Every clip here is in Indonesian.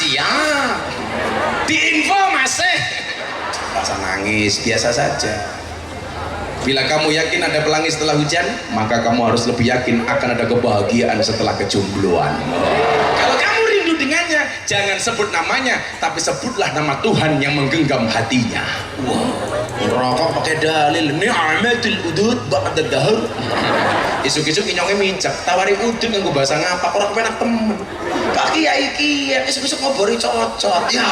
siap. Diinfo masih. Rasa nangis biasa saja. Bila kamu yakin ada pelangi setelah hujan, maka kamu harus lebih yakin akan ada kebahagiaan setelah kejombloan. Kalau kamu rindu dengannya, jangan sebut namanya, tapi sebutlah nama Tuhan yang menggenggam hatinya. Wow, rokok pakai dalil ni'matul udud ba'da dahr. Isuk-isuk inyongnya mincak, tawari udud nganggo bahasa ngapak, orang kepenak temen. Pak Kiai Kiai, isuk-isuk ngobori cocot. Ya,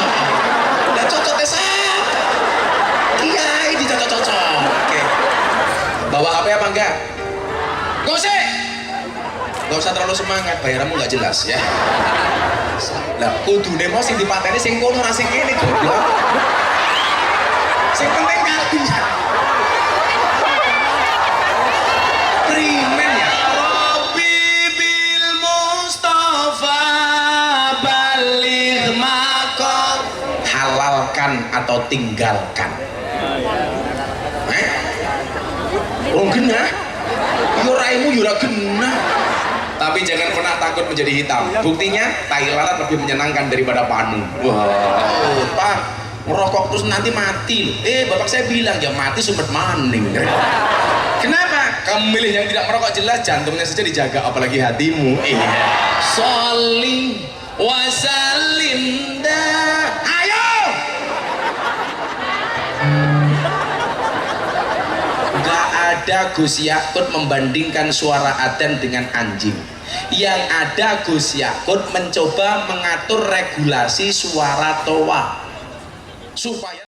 lah cocotnya siapa? Kiai dicocot-cocot. Oke. Bawa HP apa enggak? Gak usah terlalu semangat, bayaranmu nggak jelas ya. Lah kudune mau sing dipateni sing kono ra sing kene goblok. Sing penting kali. Primen ya. Rabbi bil Mustafa baligh maqam. Halalkan atau tinggalkan. Oh genah, yo raimu yo genah. Tapi jangan pernah takut menjadi hitam. Buktinya tai lalat lebih menyenangkan daripada panu. Wah, Pak, merokok terus nanti mati. Bapak saya bilang ya mati sumpet maning. Kenapa? Kamu milih yang tidak merokok jelas jantungnya saja dijaga, apalagi hatimu. Sholli wa sallim dah. Ayo. Ada Gus Yakut membandingkan suara adzan dengan anjing. Yang ada Gus Yakut mencoba mengatur regulasi suara toa supaya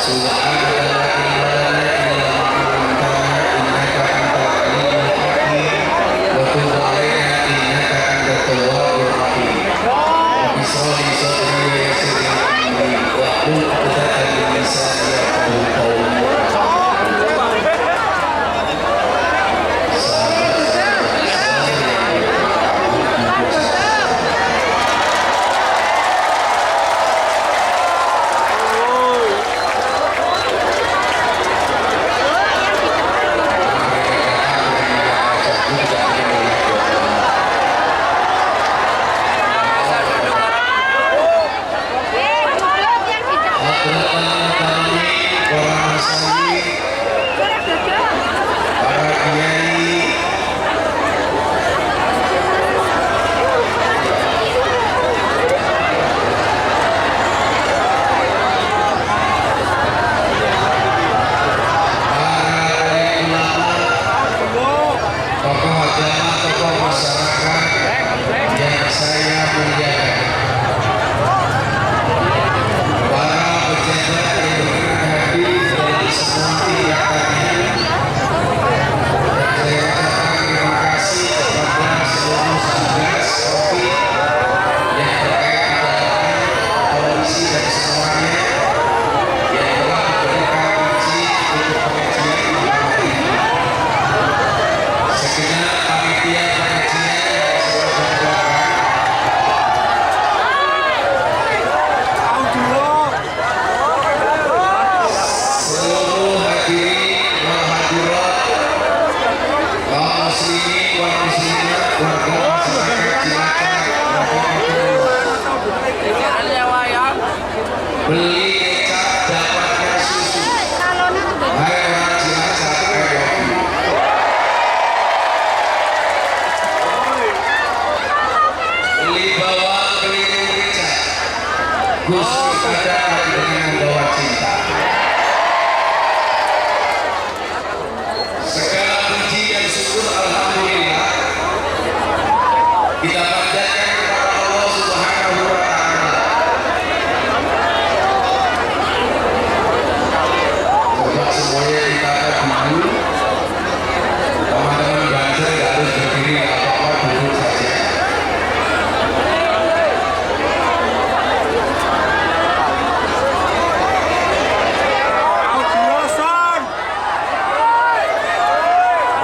Subhanallah, innaka antal alimul hakim wa tub alaina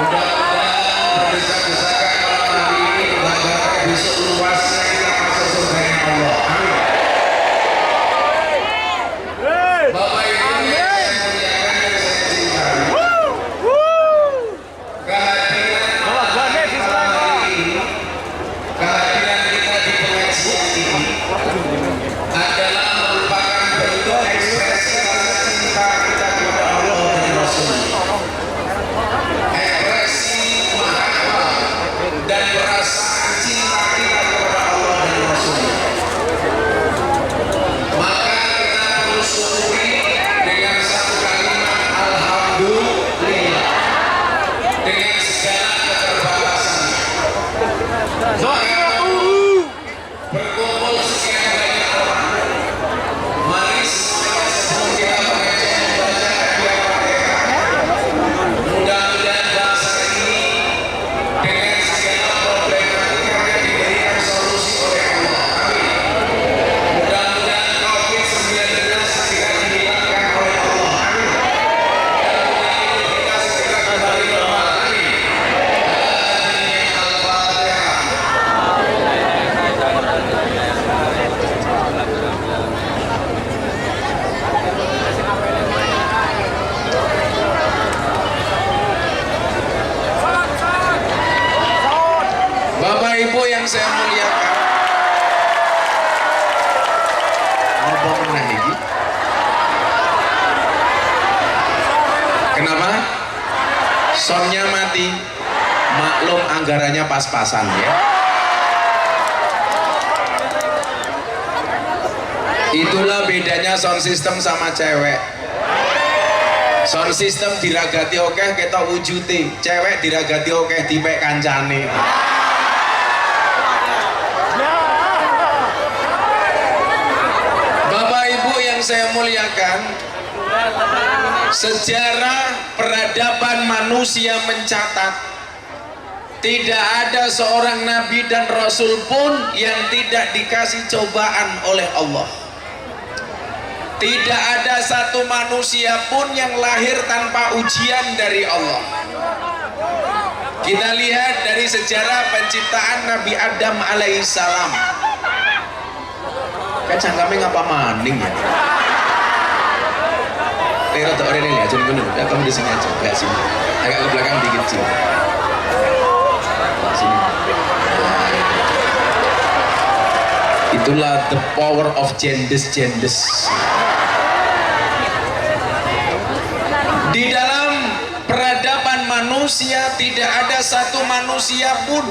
Mudah-mudahan berdesak-desakan malam hari ini menggambarkan besok luasnya kita masuk surganya Allah. Amin. Bapak Ibu yang saya muliakan dan saya cintai, kehadiran malam hari ini, kehadiran kita di pengajian ini adalah merupakan bentuk ekspresi rasa cinta kita kepada Allah dan Rasul-Nya, ekspresi mahabbah dan perasaan cinta kita kepada Allah dan Rasul-Nya. Maka kita harus syukuri dengan satu kalimat alhamdulillah dengan segala keterbatasannya. Berkumpul sekian banyak orang, mari semuanya sebelum kita mengaji membaca Al-Fatihah. Mudah-mudahan bangsa ini dengan segala problematikanya diberikan solusi oleh Allah. Amin. Mudah-mudahan COVID-19 segera dihilangkan oleh Allah. Amin. Dan kita segera kembali normal. Amin. Al-Fatihah. Bapak Ibu yang saya muliakan, apa menang ini? Kenapa? Soundnya mati. Maklum anggarannya pas-pasan ya. Itulah bedanya sound system sama cewek. Sound system diragati oke kita wujudi, cewek diragati oke dipek kancane. Bapak Ibu yang saya muliakan, sejarah peradaban manusia mencatat tidak ada seorang nabi dan rasul pun yang tidak dikasih cobaan oleh Allah. Tidak ada satu manusia pun yang lahir tanpa ujian dari Allah. Kita lihat dari sejarah penciptaan Nabi Adam alaihissalam. Kan cangkame ngapa maning ya? Rada orang ini aja nih, ya kamu di sini aja, nggak sini, agak ke belakang dikit sini. Sini. Itulah the power of genders. Di dalam peradaban manusia tidak ada satu manusia pun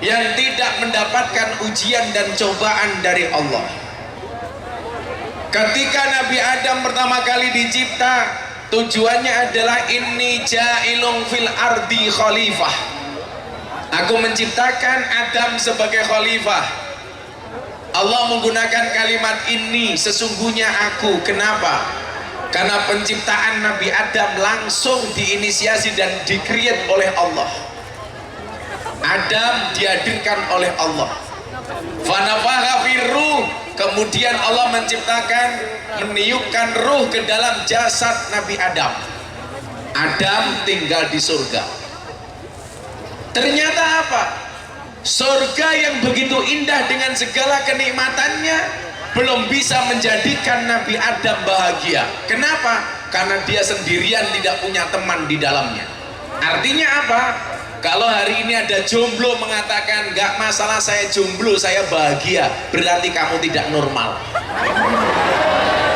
yang tidak mendapatkan ujian dan cobaan dari Allah. Ketika Nabi Adam pertama kali dicipta, tujuannya adalah inni ja'ilun fil ardi khalifah. Aku menciptakan Adam sebagai khalifah. Allah menggunakan kalimat ini, sesungguhnya aku. Kenapa? Karena penciptaan Nabi Adam langsung diinisiasi dan dikreat oleh Allah. Adam dihadirkan oleh Allah. Fanafakha firruh, kemudian Allah menciptakan, meniupkan ruh ke dalam jasad Nabi Adam. Adam tinggal di surga. Ternyata apa? Surga yang begitu indah dengan segala kenikmatannya belum bisa menjadikan Nabi Adam bahagia. Kenapa? Karena dia sendirian, tidak punya teman di dalamnya. Artinya apa? Kalau hari ini ada jomblo mengatakan nggak masalah saya jomblo, saya bahagia, berarti kamu tidak normal.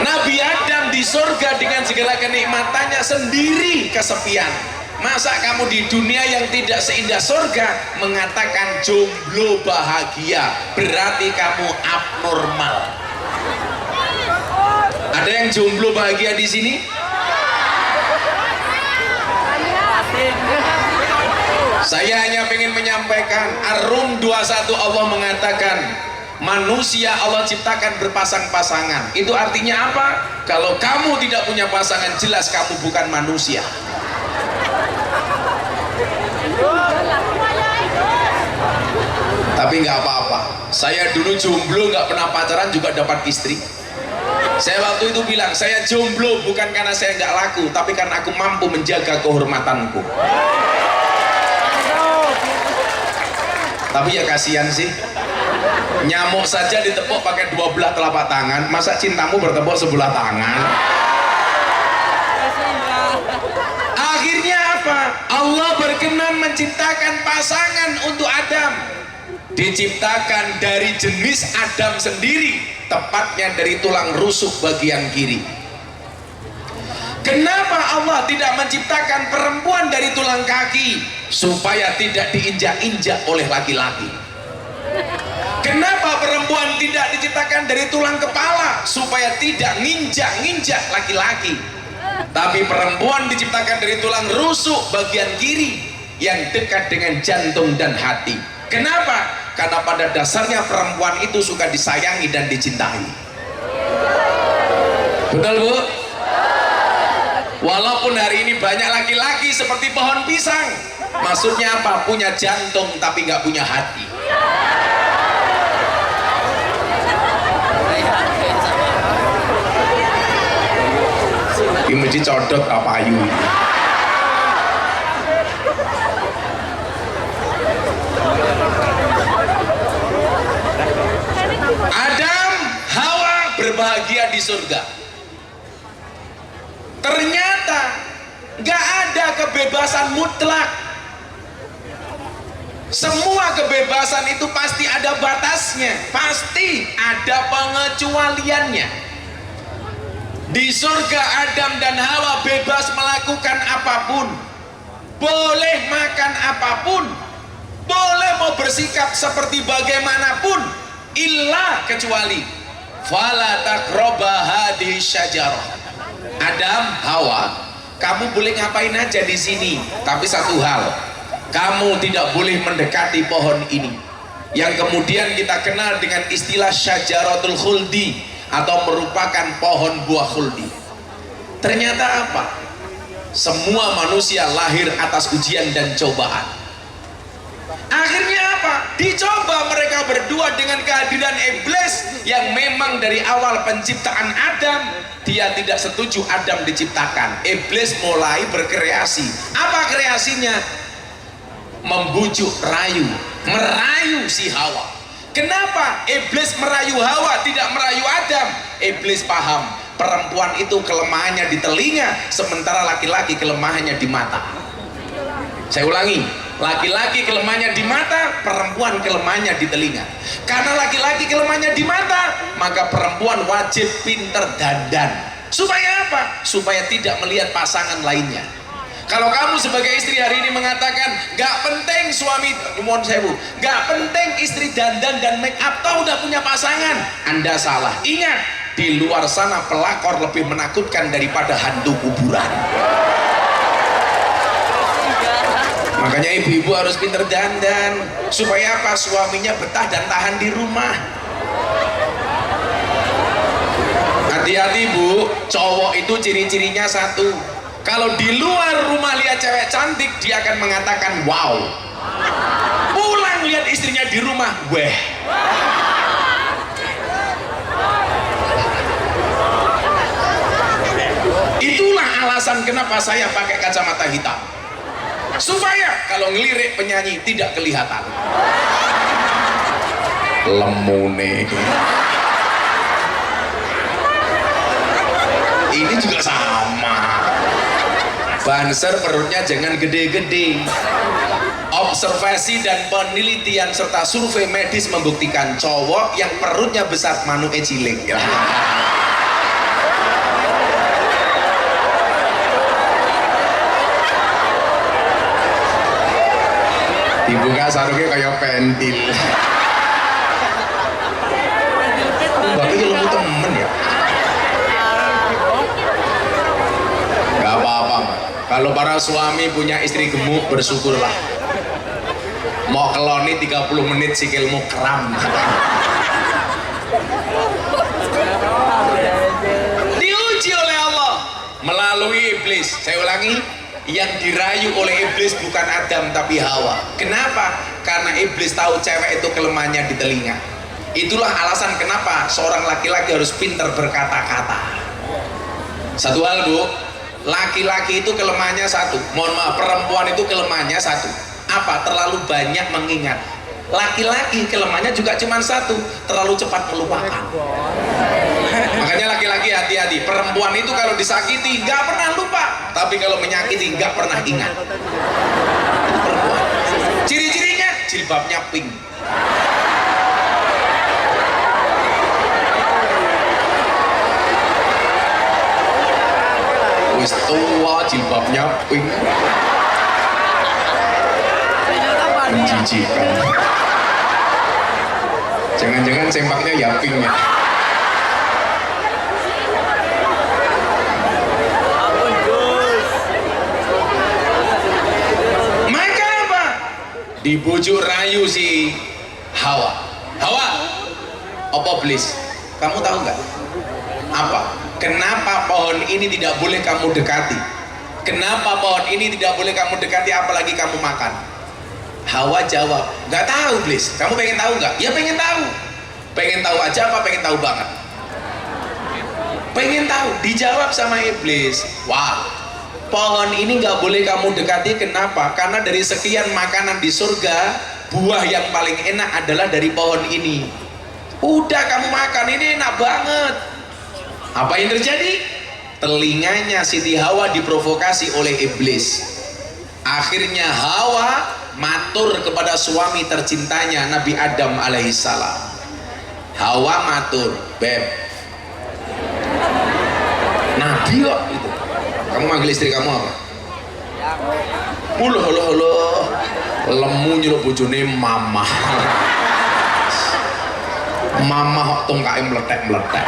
Nabi Adam di surga dengan segala kenikmatannya sendiri kesepian. Masa kamu di dunia yang tidak seindah surga mengatakan jomblo bahagia, berarti kamu abnormal. Ada yang jomblo bahagia di sini? Saya hanya ingin menyampaikan Ar-Rum 21 Allah mengatakan manusia Allah ciptakan berpasang-pasangan. Itu artinya apa? Kalau kamu tidak punya pasangan, jelas kamu bukan manusia. Tapi nggak apa-apa, saya dulu jomblo, nggak pernah pacaran juga dapat istri. Saya waktu itu bilang saya jomblo bukan karena saya nggak laku, tapi karena aku mampu menjaga kehormatanku. Tapi ya kasihan sih, nyamuk saja ditepuk pakai 12 telapak tangan, masa cintamu bertepuk sebelah tangan? Akhirnya apa? Allah berkenan menciptakan pasangan untuk Adam. Diciptakan dari jenis Adam sendiri, tepatnya dari tulang rusuk bagian kiri. Kenapa Allah tidak menciptakan perempuan dari tulang kaki? Supaya tidak diinjak-injak oleh laki-laki. Kenapa perempuan tidak diciptakan dari tulang kepala? Supaya tidak nginjak-nginjak laki-laki. Tapi perempuan diciptakan dari tulang rusuk bagian kiri yang dekat dengan jantung dan hati. Kenapa? Karena pada dasarnya perempuan itu suka disayangi dan dicintai. Betul, Bu? Walaupun hari ini banyak laki-laki seperti pohon pisang. Maksudnya apa? Punya jantung tapi nggak punya hati. Ini mesti codot apa ayu ini. Adam, Hawa berbahagia di surga. Ternyata nggak ada kebebasan mutlak. Semua kebebasan itu pasti ada batasnya, pasti ada pengecualiannya. Di surga Adam dan Hawa bebas melakukan apapun, boleh makan apapun, boleh mau bersikap seperti bagaimanapun, illa kecuali fala taqraba hadhihi syajarah. Adam, Hawa, kamu boleh ngapain aja di sini, tapi satu hal, kamu tidak boleh mendekati pohon ini, yang kemudian kita kenal dengan istilah syajaratul khuldi, atau merupakan pohon buah khuldi. Ternyata apa? Semua manusia lahir atas ujian dan cobaan. Akhirnya apa? Dicoba mereka berdua dengan kehadiran iblis yang memang dari awal penciptaan Adam dia tidak setuju Adam diciptakan. Iblis mulai berkreasi. Apa kreasinya? Membujuk, merayu si Hawa. Kenapa iblis merayu Hawa tidak merayu Adam? Iblis paham perempuan itu kelemahannya di telinga, sementara laki-laki kelemahannya di mata. Saya ulangi, laki-laki kelemahannya di mata, perempuan kelemahannya di telinga. Karena laki-laki kelemahannya di mata, maka perempuan wajib pinter dandan. Supaya apa? Supaya tidak melihat pasangan lainnya. Kalau kamu sebagai istri hari ini mengatakan gak penting suami, mohon sewu, gak penting istri dandan dan make up, toh udah punya pasangan, Anda salah. Ingat, di luar sana pelakor lebih menakutkan daripada hantu kuburan. Makanya ibu-ibu harus pinter dandan supaya apa? Suaminya betah dan tahan di rumah. Hati-hati Bu, cowok itu ciri-cirinya satu. Kalau di luar rumah lihat cewek cantik, dia akan mengatakan wow. Pulang lihat istrinya di rumah, weh. Itulah alasan kenapa saya pakai kacamata hitam. Supaya kalau ngelirik penyanyi tidak kelihatan. Lemune. Ini juga sama. Banser perutnya jangan gede-gede. Observasi dan penelitian serta survei medis membuktikan cowok yang perutnya besar manuke cilik. Dibuka sarungnya kayak pentil. Bapak ilmu temen ya. Gak apa-apa. Kalau para suami punya istri gemuk, bersyukurlah. Mau keloni 30 menit sikilmu kram. Diuji oleh Allah melalui iblis. Saya ulangi, yang dirayu oleh iblis bukan Adam tapi Hawa. Kenapa? Karena iblis tahu cewek itu kelemahannya di telinga. Itulah alasan kenapa seorang laki-laki harus pintar berkata-kata. Satu hal Bu, laki-laki itu kelemahannya satu, mohon maaf, perempuan itu kelemahannya satu. Apa? Terlalu banyak mengingat. Laki-laki kelemahannya juga cuma satu, terlalu cepat melupakan. Makanya laki-laki hati-hati, perempuan itu kalau disakiti nggak pernah lupa, tapi kalau menyakiti nggak pernah ingat. Itu perempuan. Ciri-cirinya jilbabnya pink. Wis tua jilbabnya pink. Menjijikan. Jangan-jangan sempaknya ya pink ya. Maka apa? Dibujuk rayu si Hawa. Hawa, apa please? Kamu tahu nggak? Apa? Kenapa pohon ini tidak boleh kamu dekati? Kenapa pohon ini tidak boleh kamu dekati apalagi kamu makan? Hawa jawab, nggak tahu please. Kamu pengen tahu nggak? Ya pengen tahu. Pengen tahu aja apa pengen tahu banget? Pengen tahu. Dijawab sama iblis. Wah, pohon ini nggak boleh kamu dekati. Kenapa? Karena dari sekian makanan di surga, buah yang paling enak adalah dari pohon ini. Udah kamu makan, ini enak banget. Apa yang terjadi? Telinganya Siti Hawa diprovokasi oleh iblis. Akhirnya Hawa matur kepada suami tercintanya Nabi Adam alaihissalam. Hawa matur, beb, Nabi kok gitu. Kamu manggil istri kamu apa? Halo, lemu nyuruh bojone mama. Mama kok tongkake meletek-meletek.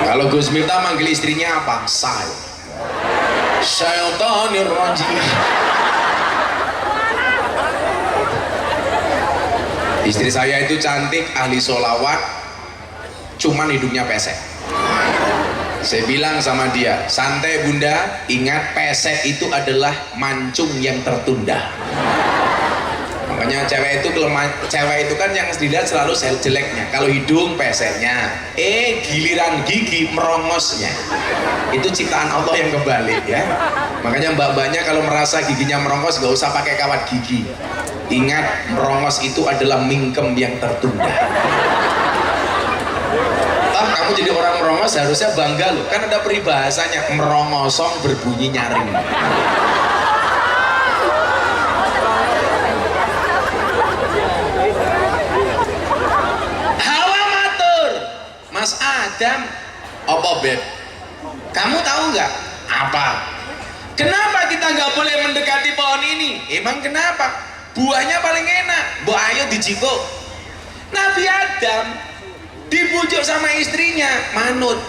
Kalau Gus Miftah manggil istrinya apa? Say. Syaitanir rajim. Istri saya itu cantik, ahli sholawat, cuman hidungnya pesek. Saya bilang sama dia, santai bunda, ingat pesek itu adalah mancung yang tertunda. Makanya cewek itu kan yang dilihat selalu jeleknya. Kalau hidung peseknya, giliran gigi merongosnya. Itu ciptaan Allah yang kebalik ya. Makanya mbak-mbaknya kalau merasa giginya merongos gak usah pakai kawat gigi. Ingat, merongos itu adalah mingkem yang tertunda. Kamu jadi orang merongos harusnya bangga loh. Kan ada peribahasanya, merongosong berbunyi nyaring. Mas Adam, apa beb? Kamu tahu nggak? Apa? Kenapa kita nggak boleh mendekati pohon ini? Emang kenapa? Buahnya paling enak. Bu ayo dijikuk. Nabi Adam dibujuk sama istrinya, manut.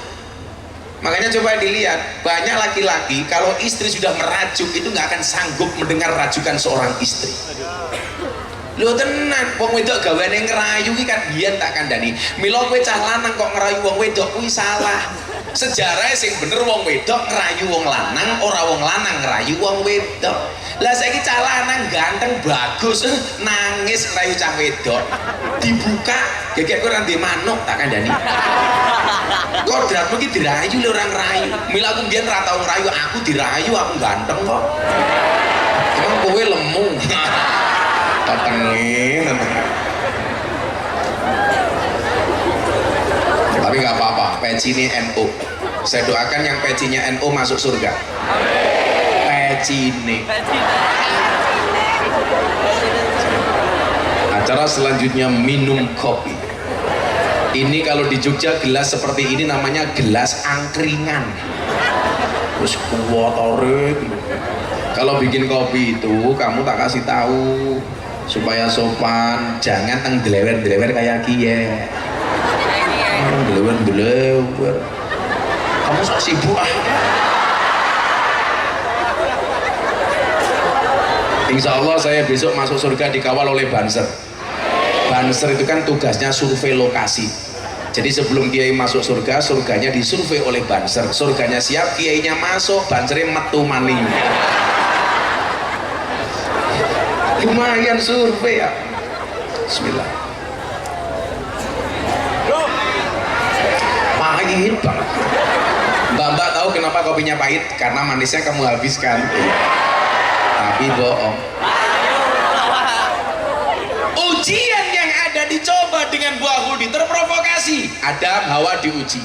Makanya coba dilihat, banyak laki-laki kalau istri sudah merajuk itu nggak akan sanggup mendengar rajukan seorang istri. Lho tenan, wong wedok gaweane ngerayu iki kan biyen tak kandhani. Mila kowe cah lanang kok ngerayu wong wedok kuwi salah. Sejarah sing bener wong wedok ngerayu wong lanang, ora wong lanang ngerayu wong wedok. Lah saiki cah lanang ganteng bagus nangis ngerayu cah wedok. Dibuka, gegek kowe ora ndek manuk tak kandhani. Kodratmu iki dirayu lho ora ngerayu. Mila aku biyen ora tau ngerayu, aku dirayu, aku ganteng kok. Emang kowe lemu. Tetengin. Tapi nggak apa-apa, peci ini NU. Saya doakan yang pecinya NU masuk surga. Peci ini. Acara selanjutnya minum kopi. Ini kalau di Jogja gelas seperti ini namanya gelas angkringan. Terus kuwatore. Kalau bikin kopi itu kamu tak kasih tahu supaya sopan, jangan tenggelewer-gelewer kayak kie. Gelewer-gelewer. Kamu sok sibuk ah. Insya Allah saya besok masuk surga dikawal oleh Banser. Banser itu kan tugasnya survei lokasi. Jadi sebelum kiai masuk surga, surganya disurvei oleh Banser. Surganya siap, kiainya masuk, Bansernya metu maning. Lumayan survei ya. Bismillah. Pahit banget. Mbak tahu kenapa kopinya pahit? Karena manisnya kamu habiskan. tapi bohong. Ujian yang ada dicoba dengan buah khuldi, terprovokasi. Adam Hawa diuji,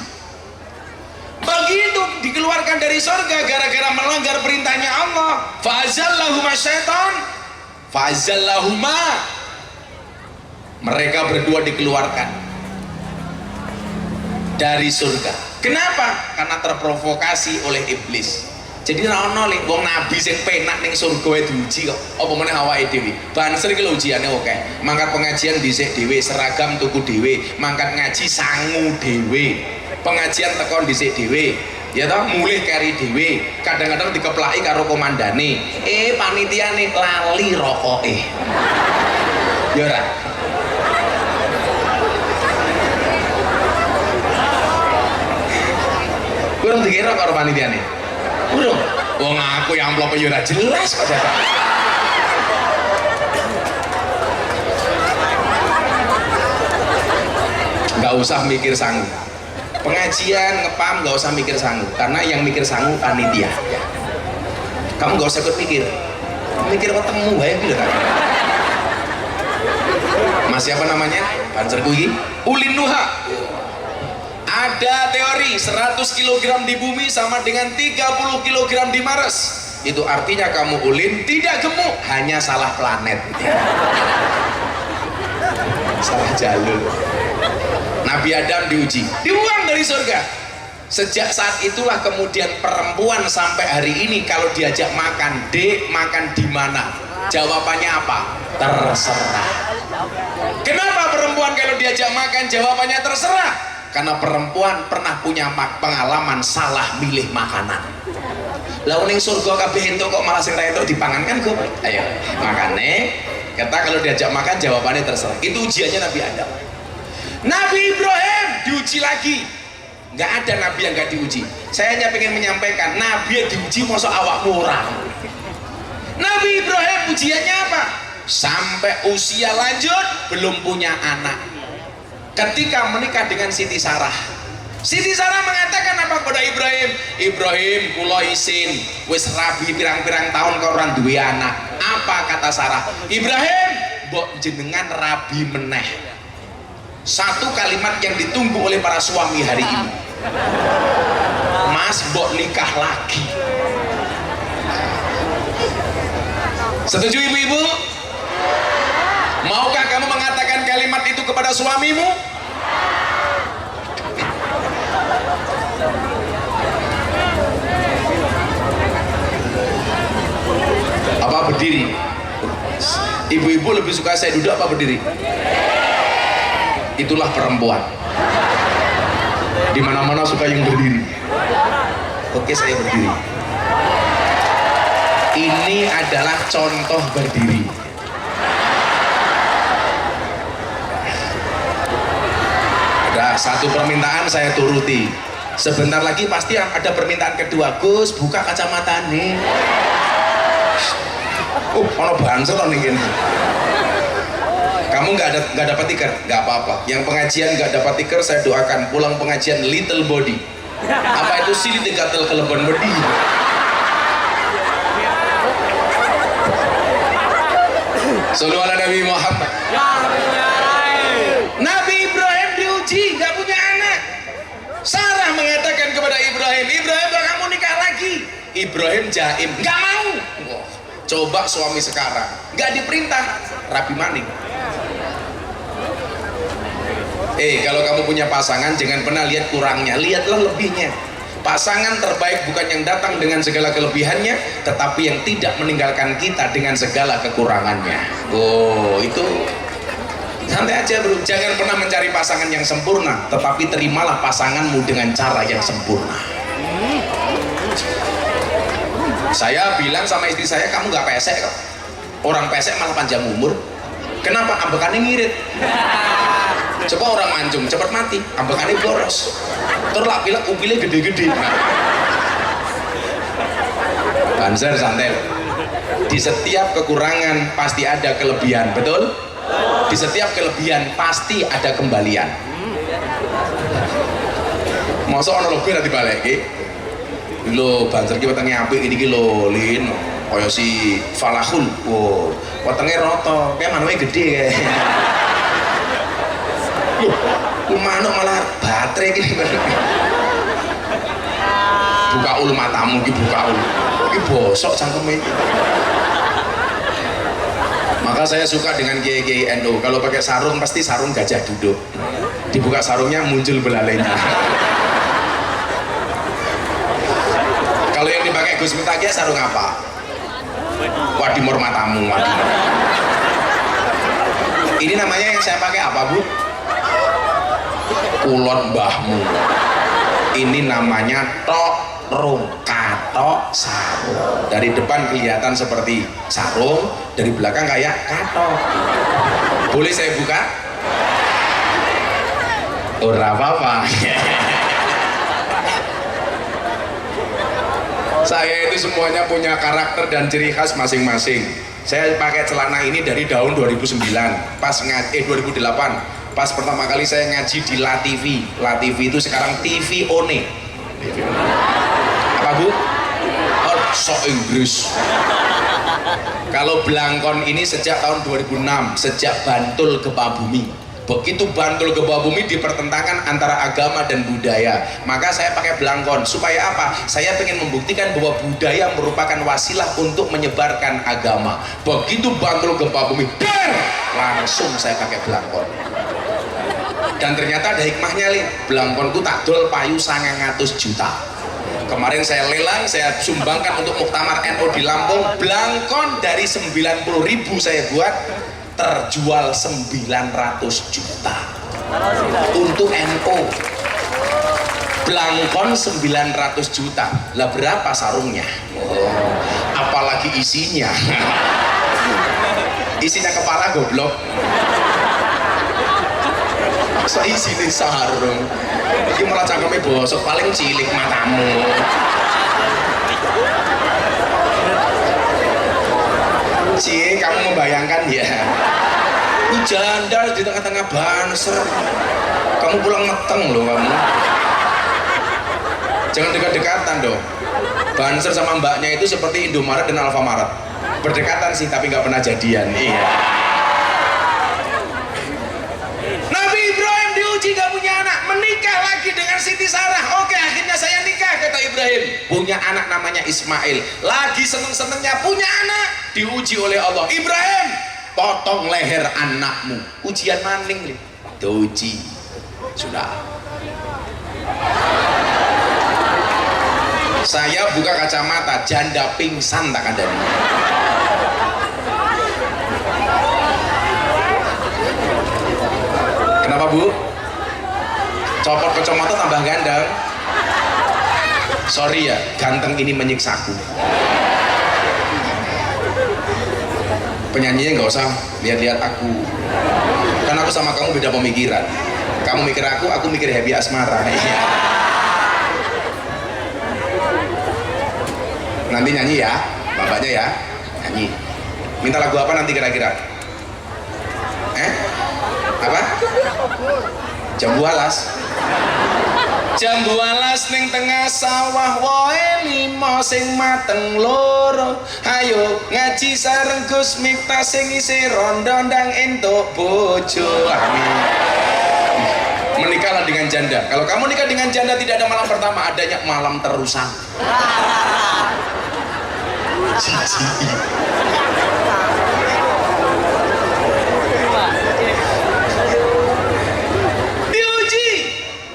begitu dikeluarkan dari surga gara-gara melanggar perintahnya Allah. Fa'azallahuma syaitan fa'azallahuma, mereka berdua dikeluarkan dari surga. Kenapa? Karena terprovokasi oleh iblis. Jadi ono lek wong nabi sing penak ning surga wae diuji kok. Apa meneh awake dhewe. Banser iki lho ujiane oke. Mangkat pengajian dhisik dhewe, seragam tuku dhewe, mangkat ngaji sangu dhewe. Pengajian tekon dhisik dhewe. Ya toh mulih kari dhewe. Kadang-kadang dikeplaki karo komandane. Panitiane lali rokoke. Ya ora. Kurang dikira karo panitiane. Urung, wong aku yang amplop yo ora jelas kok dadak. Nggak usah mikir sangu. Pengajian ngepam nggak usah mikir sangu, karena yang mikir sangu panitia. Kamu nggak usah ikut mikir, mikir ketemu bae gitu kan. Mas siapa namanya? Pancerku iki Ulin Nuha. Ada teori 100 kg di bumi sama dengan 30 kg di Mars. Itu artinya kamu Ulin tidak gemuk, hanya salah planet. Salah jalur. Nabi Adam diuji, dibuang dari surga. Sejak saat itulah kemudian perempuan sampai hari ini kalau diajak makan, Dek makan di mana? Jawabannya apa? Terserah. Kenapa perempuan kalau diajak makan jawabannya terserah? Karena perempuan pernah punya pengalaman salah milih makanan. Lah ning surga kabeh entuk kok malah sing ra entuk dipangan kan kok. Ayo, makane kata kalau diajak makan jawabannya terserah. Itu ujiannya Nabi Adam. Nabi Ibrahim diuji lagi. Nggak ada nabi yang nggak diuji. Saya hanya ingin menyampaikan, nabi yang diuji masa awakmu ora. Nabi Ibrahim ujiannya apa? Sampai usia lanjut belum punya anak. Ketika menikah dengan Siti Sarah, Siti Sarah mengatakan apa kepada Ibrahim? Ibrahim kula isin wis rabi pirang-pirang tahun kok ora duwe anak. Apa kata Sarah? Ibrahim mbok jenengan rabi meneh. Satu kalimat yang ditunggu oleh para suami hari ini. Mas mbok nikah lagi. Setuju ibu-ibu? Maukah kamu mengatakan kalimat itu kepada suamimu? Apa berdiri? Ibu-ibu lebih suka saya duduk apa berdiri? Itulah perempuan. Dimana-mana suka yang berdiri. Oke, saya berdiri. Ini adalah contoh berdiri. Ada satu permintaan saya turuti. Sebentar lagi pasti ada permintaan kedua. Gus, buka kacamata nih. Ono banser nih. Kamu nggak dapat tiker, nggak apa-apa. Yang pengajian nggak dapat tiker, saya doakan pulang pengajian little body. Apa itu sih gatel kelebon body? Sallallahu ala Nabi Muhammad. Nabi Ibrahim diuji, nggak punya anak. Sarah mengatakan kepada Ibrahim, Ibrahim kamu nikah lagi. Ibrahim jaim, nggak mau. Coba suami sekarang, nggak diperintah, rapi maning. Kalau kamu punya pasangan jangan pernah lihat kurangnya, lihatlah lebihnya. Pasangan terbaik bukan yang datang dengan segala kelebihannya, tetapi yang tidak meninggalkan kita dengan segala kekurangannya. Oh, itu santai aja bro, jangan pernah mencari pasangan yang sempurna, tetapi terimalah pasanganmu dengan cara yang sempurna. Saya bilang sama istri saya, kamu nggak pesek kok. Orang pesek malah panjang umur. Kenapa? Ambekannya ngirit. Coba orang mancung cepat mati, ambekannya boros. Terus lah bilang upilnya gede-gede. Banser santai. Di setiap kekurangan pasti ada kelebihan, betul? Di setiap kelebihan pasti ada kembalian. Masa ono lebih nanti balik, lo banser kita tengah apik ini lho, Lin. kaya si Falahun, wow, wetenge roto, kayak manuke gede kayak. Loh, manuk malah baterai gini. Buka ul matamu, buka ul, ini bosok cangkemnya. Maka saya suka dengan kiai-kiai NU, kalau pakai sarung pasti sarung gajah duduk, dibuka sarungnya muncul belalainya. Kalau yang dipakai Gus Miftah sarung apa? Wadimor matamu, wadimor. Ini namanya yang saya pakai apa, Bu? Kulon mbahmu. Ini namanya tokrung, katok sarung. Dari depan kelihatan seperti sarung, dari belakang kayak katok. Boleh saya buka? Ora apa-apa. Saya itu semuanya punya karakter dan ciri khas masing-masing. Saya pakai celana ini dari tahun 2009, pas 2008, pas pertama kali saya ngaji di La TV. La TV itu sekarang TV One. Apa, Bu? Oh, sok Inggris. Kalau Blangkon ini sejak tahun 2006, sejak Bantul Gempa Bumi. Begitu Bantul Gempa Bumi dipertentangkan antara agama dan budaya, maka saya pakai Blangkon. Supaya apa? Saya ingin membuktikan bahwa budaya merupakan wasilah untuk menyebarkan agama. Begitu Bantul Gempa Bumi, langsung saya pakai Blangkon. Dan ternyata ada hikmahnya, Li. Blangkonku tak dol payu 900 juta. Kemarin saya lelang, saya sumbangkan untuk Muktamar NU di Lampung. Blangkon dari 90.000 saya buat, terjual 900 juta untuk NU. Blangkon 900 juta. Lah berapa sarungnya? Oh, apalagi isinya. Isinya kepala goblok. Masa isinya sarung? Ini malah cangkemnya bosok, paling cilik matamu. Cie, kamu membayangkan ya, ini janda di tengah-tengah Banser, kamu pulang meteng loh kamu. Jangan dekat-dekatan dong. Banser sama mbaknya itu seperti Indomaret dan Alfamaret, berdekatan sih tapi nggak pernah jadian. Iya. Nabi Ibrahim diuji gak punya anak, menikah lagi dengan Siti Sarah. Oke, akhirnya saya nikah, kata Ibrahim. Punya anak namanya Ismail. Lagi seneng-senengnya punya anak, diuji oleh Allah. Ibrahim, potong leher anakmu. Ujian maning nih, diuji. Sudah. Saya buka kacamata, janda pingsan tak ada. Kenapa, Bu? Copot kacamata tambah ganteng. Sorry ya, ganteng ini menyiksaku. Penyanyinya nggak usah lihat-lihat aku, kan aku sama kamu beda pemikiran. Kamu mikir aku mikir Happy Asmara. Nanti nyanyi ya, bapaknya ya, nyanyi. Minta lagu apa nanti kira-kira? Apa? Jambu alas. Jambu alas ning tengah sawah wae limo sing mateng loro. Ayo ngaji sareng Gus Miftah sing isih rondo ndang entuk bojo. Amin. Menikahlah dengan janda. Kalau kamu nikah dengan janda tidak ada malam pertama, adanya malam terusan.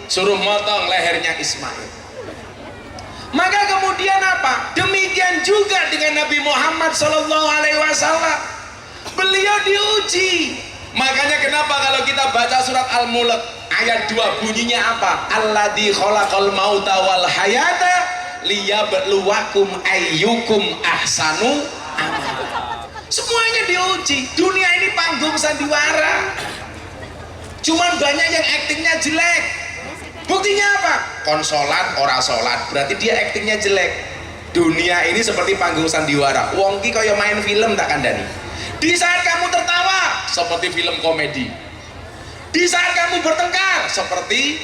Suruh motong lehernya Ismail. Maka kemudian apa? Demikian juga dengan Nabi Muhammad SAW. Beliau diuji. Makanya kenapa kalau kita baca surat Al-Mulk ayat 2 bunyinya apa? Alladzi khalaqal mauta wal hayata liyabluwakum ayyukum ahsanu amala. Semuanya diuji. Dunia ini panggung sandiwara. Cuman banyak yang aktingnya jelek. Buktinya apa? Konsolat, ora sholat, berarti dia aktingnya jelek. Dunia ini seperti panggung sandiwara. Wong ki kaya main film tak kandani. Di saat kamu tertawa, seperti film komedi. Di saat kamu bertengkar, seperti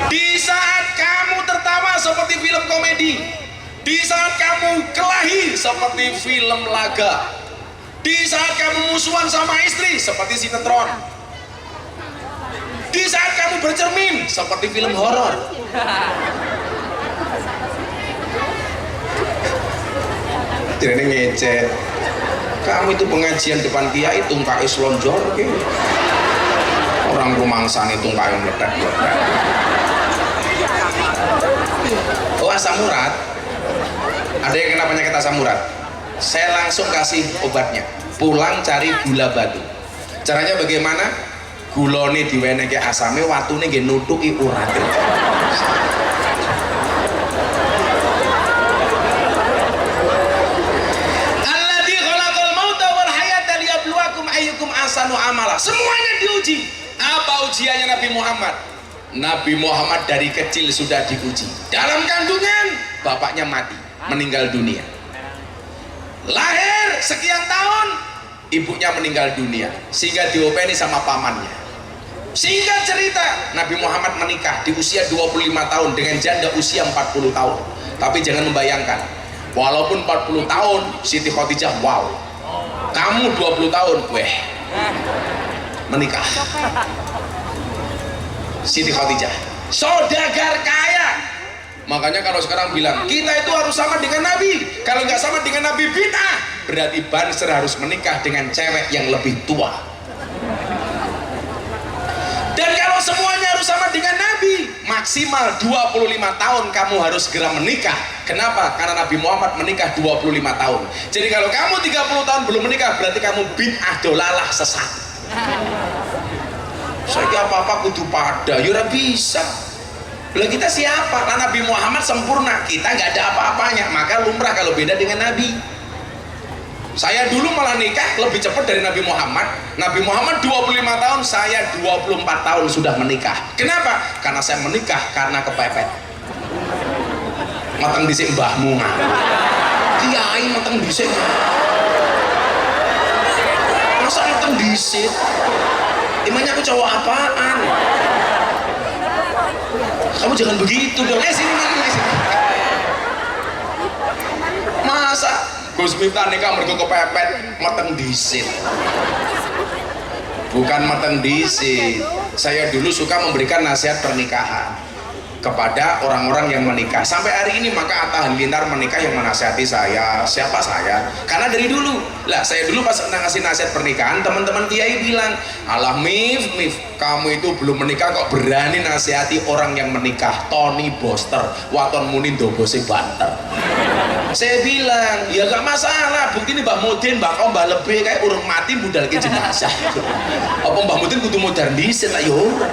di saat komedi, di saat kamu kelahi seperti film laga, di saat kamu musuhan sama istri seperti sinetron, di saat kamu bercermin seperti film horor. Jadi ngecek, kamu itu pengajian depan kiai tungkai selonjor, orang rumangsan itu tungkai meledak-meledak. Oh, asam urat, ada yang kena penyakit asam urat, saya langsung kasih obatnya. Pulang cari gula batu. Caranya bagaimana? Gulone diwenehke asame, watune nggih nutuki urate. Alladzi khalaqal mauta wal hayata liyabluwakum ayyukum ahsanu amala. Semuanya diuji. Apa ujiannya Nabi Muhammad? Nabi Muhammad dari kecil sudah diuji. Dalam kandungan bapaknya mati, meninggal dunia. Lahir sekian tahun, ibunya meninggal dunia, sehingga diopeni sama pamannya. Sehingga cerita, Nabi Muhammad menikah di usia 25 tahun dengan janda usia 40 tahun. Tapi jangan membayangkan, walaupun 40 tahun, Siti Khadijah, wow, kamu 20 tahun, weh, menikah. Siti Khadijah, saudagar kaya. Makanya kalau sekarang bilang kita itu harus sama dengan Nabi, kalau nggak sama dengan Nabi bid'ah, berarti Banser harus menikah dengan cewek yang lebih tua. Dan kalau semuanya harus sama dengan Nabi, maksimal 25 tahun kamu harus segera menikah. Kenapa? Karena Nabi Muhammad menikah 25 tahun. Jadi kalau kamu 30 tahun belum menikah, berarti kamu bid'ah, dolalah, sesat. Saya apa-apa kudu pada, ya bisa. Lah kita siapa? Nah, Nabi Muhammad sempurna, kita nggak ada apa-apanya, maka lumrah kalau beda dengan Nabi. Saya dulu malah nikah lebih cepat dari Nabi Muhammad. Nabi Muhammad 25 tahun, saya 24 tahun sudah menikah. Kenapa? Karena saya menikah karena kepepet. Mateng dhisik mbahmu ngah. Kiai mateng dhisik. Masa mateng dhisik? Emangnya aku cowok apaan? Kamu jangan begitu dong. Sini. Masa Gus Miftah nikah mergo kepepet, mateng disit. Bukan mateng disit. Saya dulu suka memberikan nasihat pernikahan kepada orang-orang yang menikah. Sampai hari ini maka Atta Halilintar menikah yang menasihati saya. Siapa saya? Karena dari dulu lah, saya dulu pas ngasih nasihat pernikahan, teman-teman kiai bilang, alah Mif, kamu itu belum menikah kok berani nasihati orang yang menikah. Tony Boster, waton muni dobose banter. Saya bilang, ya gak masalah, bukti ini Mbak Mudin, Mbak Kau, Mbak Lebih kayak urung mati budal ke jenazah. Apa Mbak Mudin kudu modernisin lah, yuk.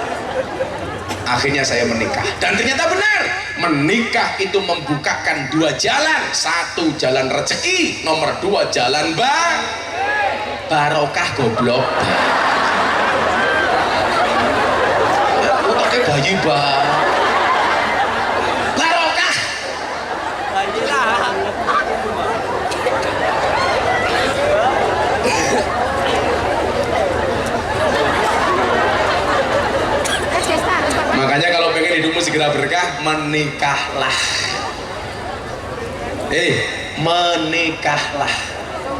Akhirnya saya menikah, dan ternyata benar, menikah itu membukakan dua jalan. Satu, jalan rezeki, nomor dua, jalan barokah goblok. Utaknya bayi barokah. Makanya kalau pengen hidupmu segera berkah, menikahlah. Menikahlah.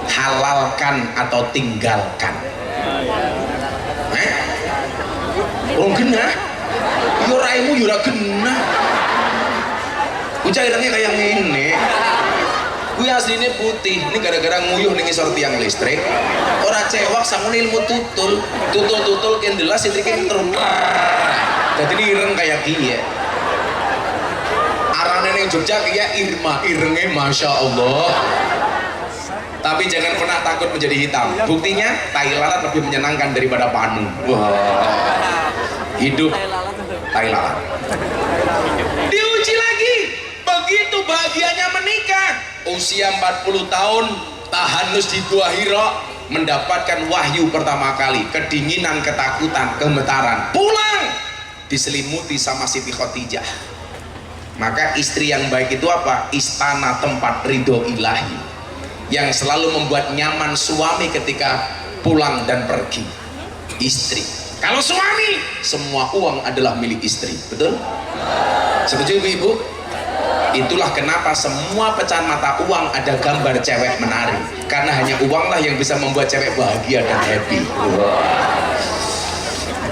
Halalkan atau tinggalkan. Oh genah? Yo raimu yo ora genah. Ku cairane kayak ngene. Kuwi asline putih, ini gara-gara nguyuh ning isor tiang listrik. Ora cewek sakmene ilmu tutul kendelas listrike terus. Jadi ini ireng kayak kia. Arane ning Jogja kayak Irma, irenge Masya Allah. Tapi jangan pernah takut menjadi hitam. Buktinya tai lalat lebih menyenangkan daripada panu. Wah. Hidup tai lalat. Diuji lagi. Begitu bahagianya menikah. Usia 40 tahun, tahanus di Gua Hira, mendapatkan wahyu pertama kali. Kedinginan, ketakutan, gemetaran. Pulang. Diselimuti sama Siti Khadijah. Maka istri yang baik itu apa? Istana tempat ridho ilahi, yang selalu membuat nyaman suami ketika pulang dan pergi. Istri. Kalau suami, semua uang adalah milik istri. Betul? Setuju ibu-ibu? Itulah kenapa semua pecahan mata uang ada gambar cewek menari, karena hanya uanglah yang bisa membuat cewek bahagia dan happy.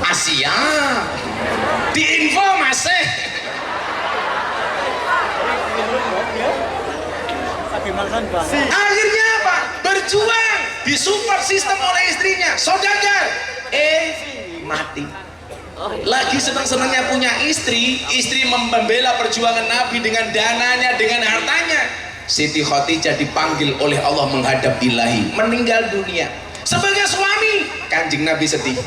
Asia diinfo masih akhirnya apa? Berjuang, disupport sistem oleh istrinya, saudagar, mati. Lagi senang-senangnya punya istri membela perjuangan Nabi dengan dananya, dengan hartanya. Siti Khadijah dipanggil oleh Allah menghadap Ilahi, meninggal dunia. Sebagai suami, Kanjeng Nabi sedih.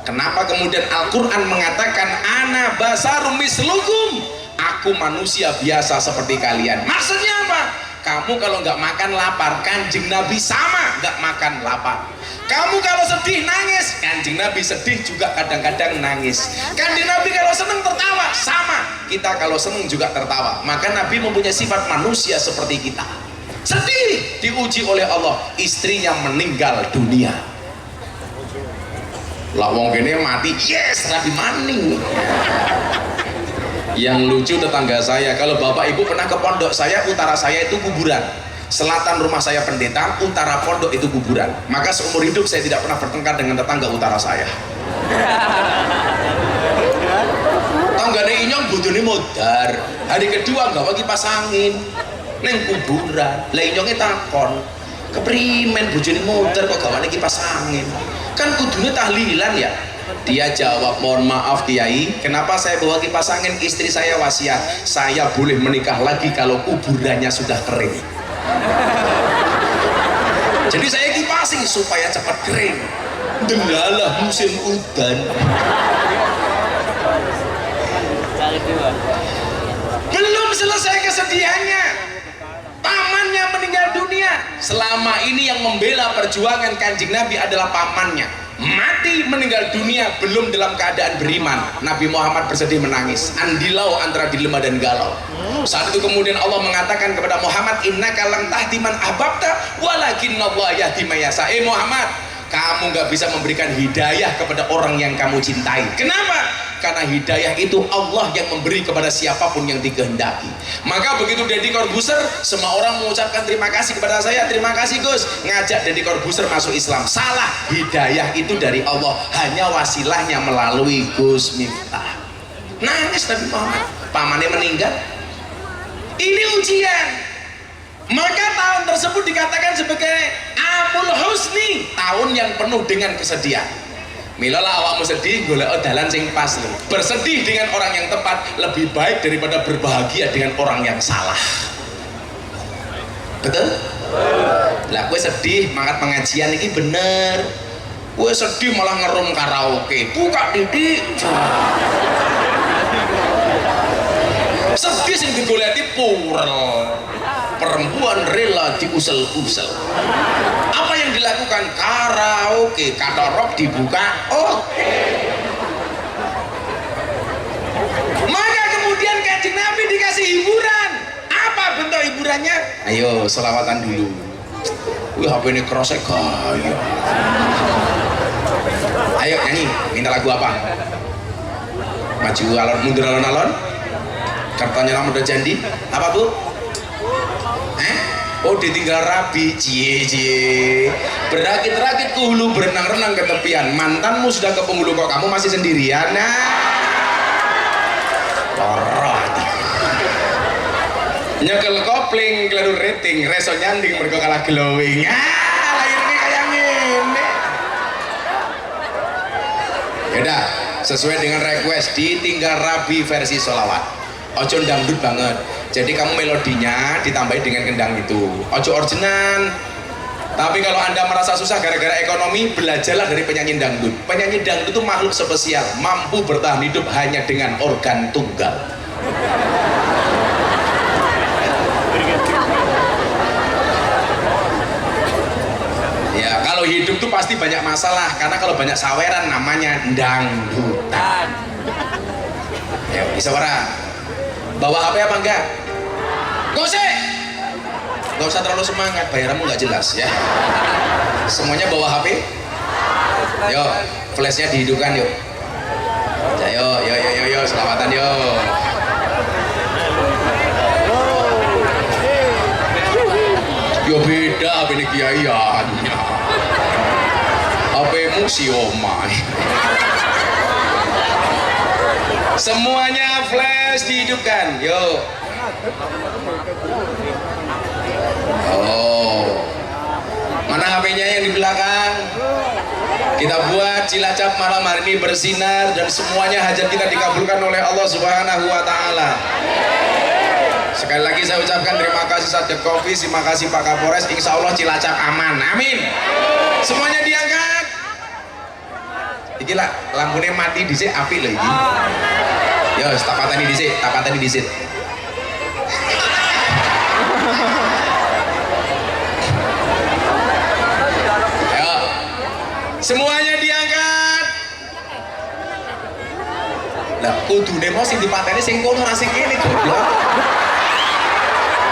Kenapa kemudian Al-Quran mengatakan ana basarum mislukum, aku manusia biasa seperti kalian? Maksudnya apa? Kamu kalau nggak makan lapar, Kanjeng Nabi sama nggak makan lapar. Kamu kalau sedih nangis, Kanjeng Nabi sedih juga kadang-kadang nangis. Kanjeng Nabi kalau seneng tertawa, sama. Kita kalau seneng juga tertawa. Maka Nabi mempunyai sifat manusia seperti kita. Sedih, diuji oleh Allah, istrinya meninggal dunia. Lah wong kene mati, yes, Nabi maning. Yang lucu tetangga saya, kalau bapak ibu pernah ke pondok saya, utara saya itu kuburan, selatan rumah saya pendeta, utara pondok itu kuburan. Maka seumur hidup saya tidak pernah bertengkar dengan tetangga utara saya. Tanggane inyong bojone modar, hari kedua nggak lagi kipas angin neng kuburan. Lah inyongnya takon, keprimen bojone modar kok gawane kipas angin? Kan kudunya tahlilan ya. Dia jawab, mohon maaf Kiai, kenapa saya bawa kipas angin? Istri saya wasiat, saya boleh menikah lagi kalau kuburannya sudah kering. Jadi saya kipasi supaya cepat kering. Delalah musim udan. Belum selesai kesedihannya, pamannya meninggal dunia. Selama ini yang membela perjuangan Kanjeng Nabi adalah pamannya. Mati meninggal dunia belum dalam keadaan beriman. Nabi Muhammad bersedih menangis, andilau antara dilema dan galau. Saat itu kemudian Allah mengatakan kepada Muhammad, innaka lam tahdi man ahbabta walakinnallaha yahdi may yasha. Muhammad, kamu nggak bisa memberikan hidayah kepada orang yang kamu cintai. Kenapa? Karena hidayah itu Allah yang memberi kepada siapapun yang dikehendaki. Maka begitu Deddy Corbuzier, semua orang mengucapkan terima kasih kepada saya, terima kasih Gus, ngajak Deddy Corbuzier masuk Islam. Salah, hidayah itu dari Allah, hanya wasilahnya melalui Gus Miftah. Nangis Nabi Muhammad, pamannya meninggal. Ini ujian. Maka tahun tersebut dikatakan sebagai Amul Husni, tahun yang penuh dengan kesedihan. Milalah awakmu sedih, golek dalan sing pas lho. Bersedih dengan orang yang tepat lebih baik daripada berbahagia dengan orang yang salah. Betul? Lah kowe sedih mangkat pengajian iki bener. Kowe sedih malah ngerum karaoke. Buka titik. Sedih sing digoleki purel. Perempuan rela diusel-usel. Apa yang dilakukan? Karaoke, katorok dibuka, oke. Maka kemudian Kanjeng Nabi dikasih hiburan. Apa bentuk hiburannya? Ayo selawatan dulu. Wih, HP ini kerosek gaya. Ayo nyanyi, minta lagu apa? Maju alon, mundur alon-alon. Kartanya nama udah janji. Apa bu? Oh ditinggal rabi, cie. Berakit-rakit ke hulu, berenang-renang ke tepian. Mantanmu sudah ke penghulu, kok kamu masih sendirian? Nah, lorot. Nyekel kopling, keladu rating, reso nyanding, mereka kalah glowing. Lahir ini kayak gini. Yaudah, sesuai dengan request, ditinggal rabi versi sholawat. Ojo dangdut banget, jadi kamu melodinya ditambahi dengan kendang itu. Ojo orjinan. Tapi kalau anda merasa susah gara-gara ekonomi, belajarlah dari penyanyi dangdut. Penyanyi dangdut itu makhluk spesial, mampu bertahan hidup hanya dengan organ tunggal. Ya kalau hidup tuh pasti banyak masalah, karena kalau banyak saweran namanya dangdutan. Ya bisa ora? Bawa HP apa enggak? Gak usah terlalu semangat, bayaranmu nggak jelas ya. Semuanya bawa HP. Yo, flashnya dihidupkan yuk. Yo, selamatan yo. Ya beda ini kiaiannya. HP-mu si omai. Semuanya flash dihidupkan. Yo. Oh. Mana HP-nya yang di belakang? Kita buat Cilacap malam hari ini bersinar dan semuanya hajat kita dikabulkan oleh Allah Subhanahu wa taala. Sekali lagi saya ucapkan terima kasih Satgas Covid, terima kasih Pak Kapolres, insya Allah Cilacap aman, amin. Semuanya diangkat. Iki lah lampunya mati dhisik api lho iki. Yo, tak pateni dhisik. Ayo. Semuanya diangkat. Lah kudune mau sing dipateni sing kono ora sing kene goblok.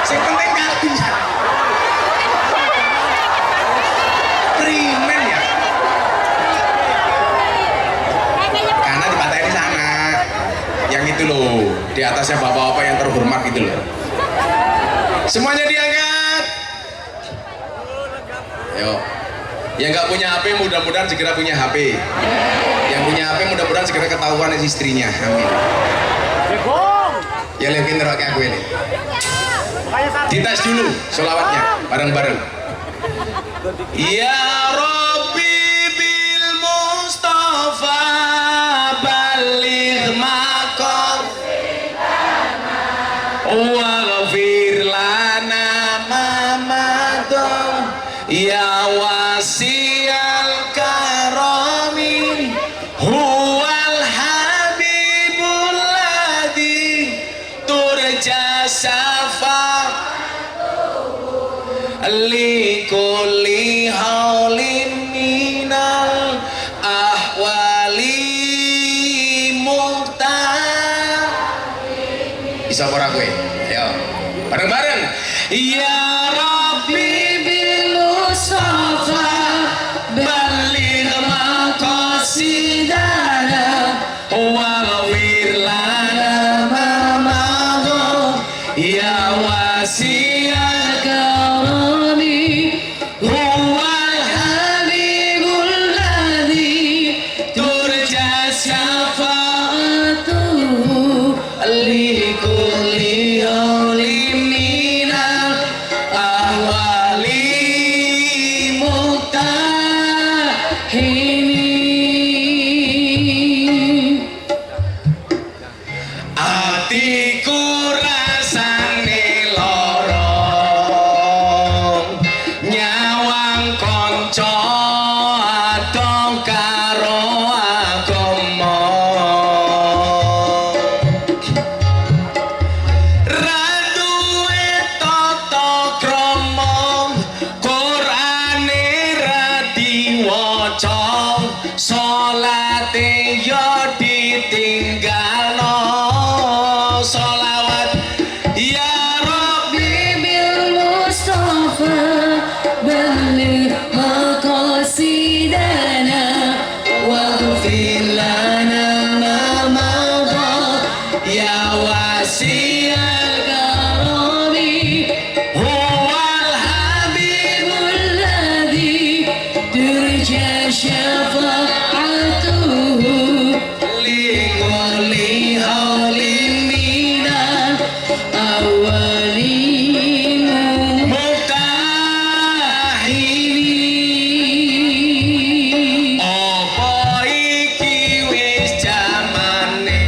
Sing penting kali ya. Primen ya. Karena dipateni sana. Yang itu loh, di atasnya bapak-bapak yang terhormat gitu loh. Semuanya diangkat. Ayo. Yang nggak punya HP mudah-mudahan segera punya HP. Yang punya HP mudah-mudahan segera ketahuan istrinya. Amin. Ya lebih nerok aku ini. Dites dulu sholawatnya bareng-bareng. Ya Rabbi bil Mustafa baligh maqam waghfir lana ma madam ya wasi'al karami huwal habibul ladzi turja safa likulli haulin minal ahwali muhtar. Bisa ora kowe? Ayo bareng-bareng. Ya Rabbi bil Mustafa baligh maqasidana waghfir lana ma madha ya wasi'al karami huwal habibul ladzi turja syafa'atuhu likulli haulin minal ahwali mutahimin. Atiku rasane lorong nyawang konco adong karo agama ra duwe tata krama Qur'ane ra diwaca salate yo ditinggalno sholawat ya Rabbi bil Mustafa baligh maqasidana waghfir lana ma madha ya wasi'al karami huwal habibul ladzi turja syafa'atuhu likulli haulin minal awwalin mutahimin. Apa iki wis jamane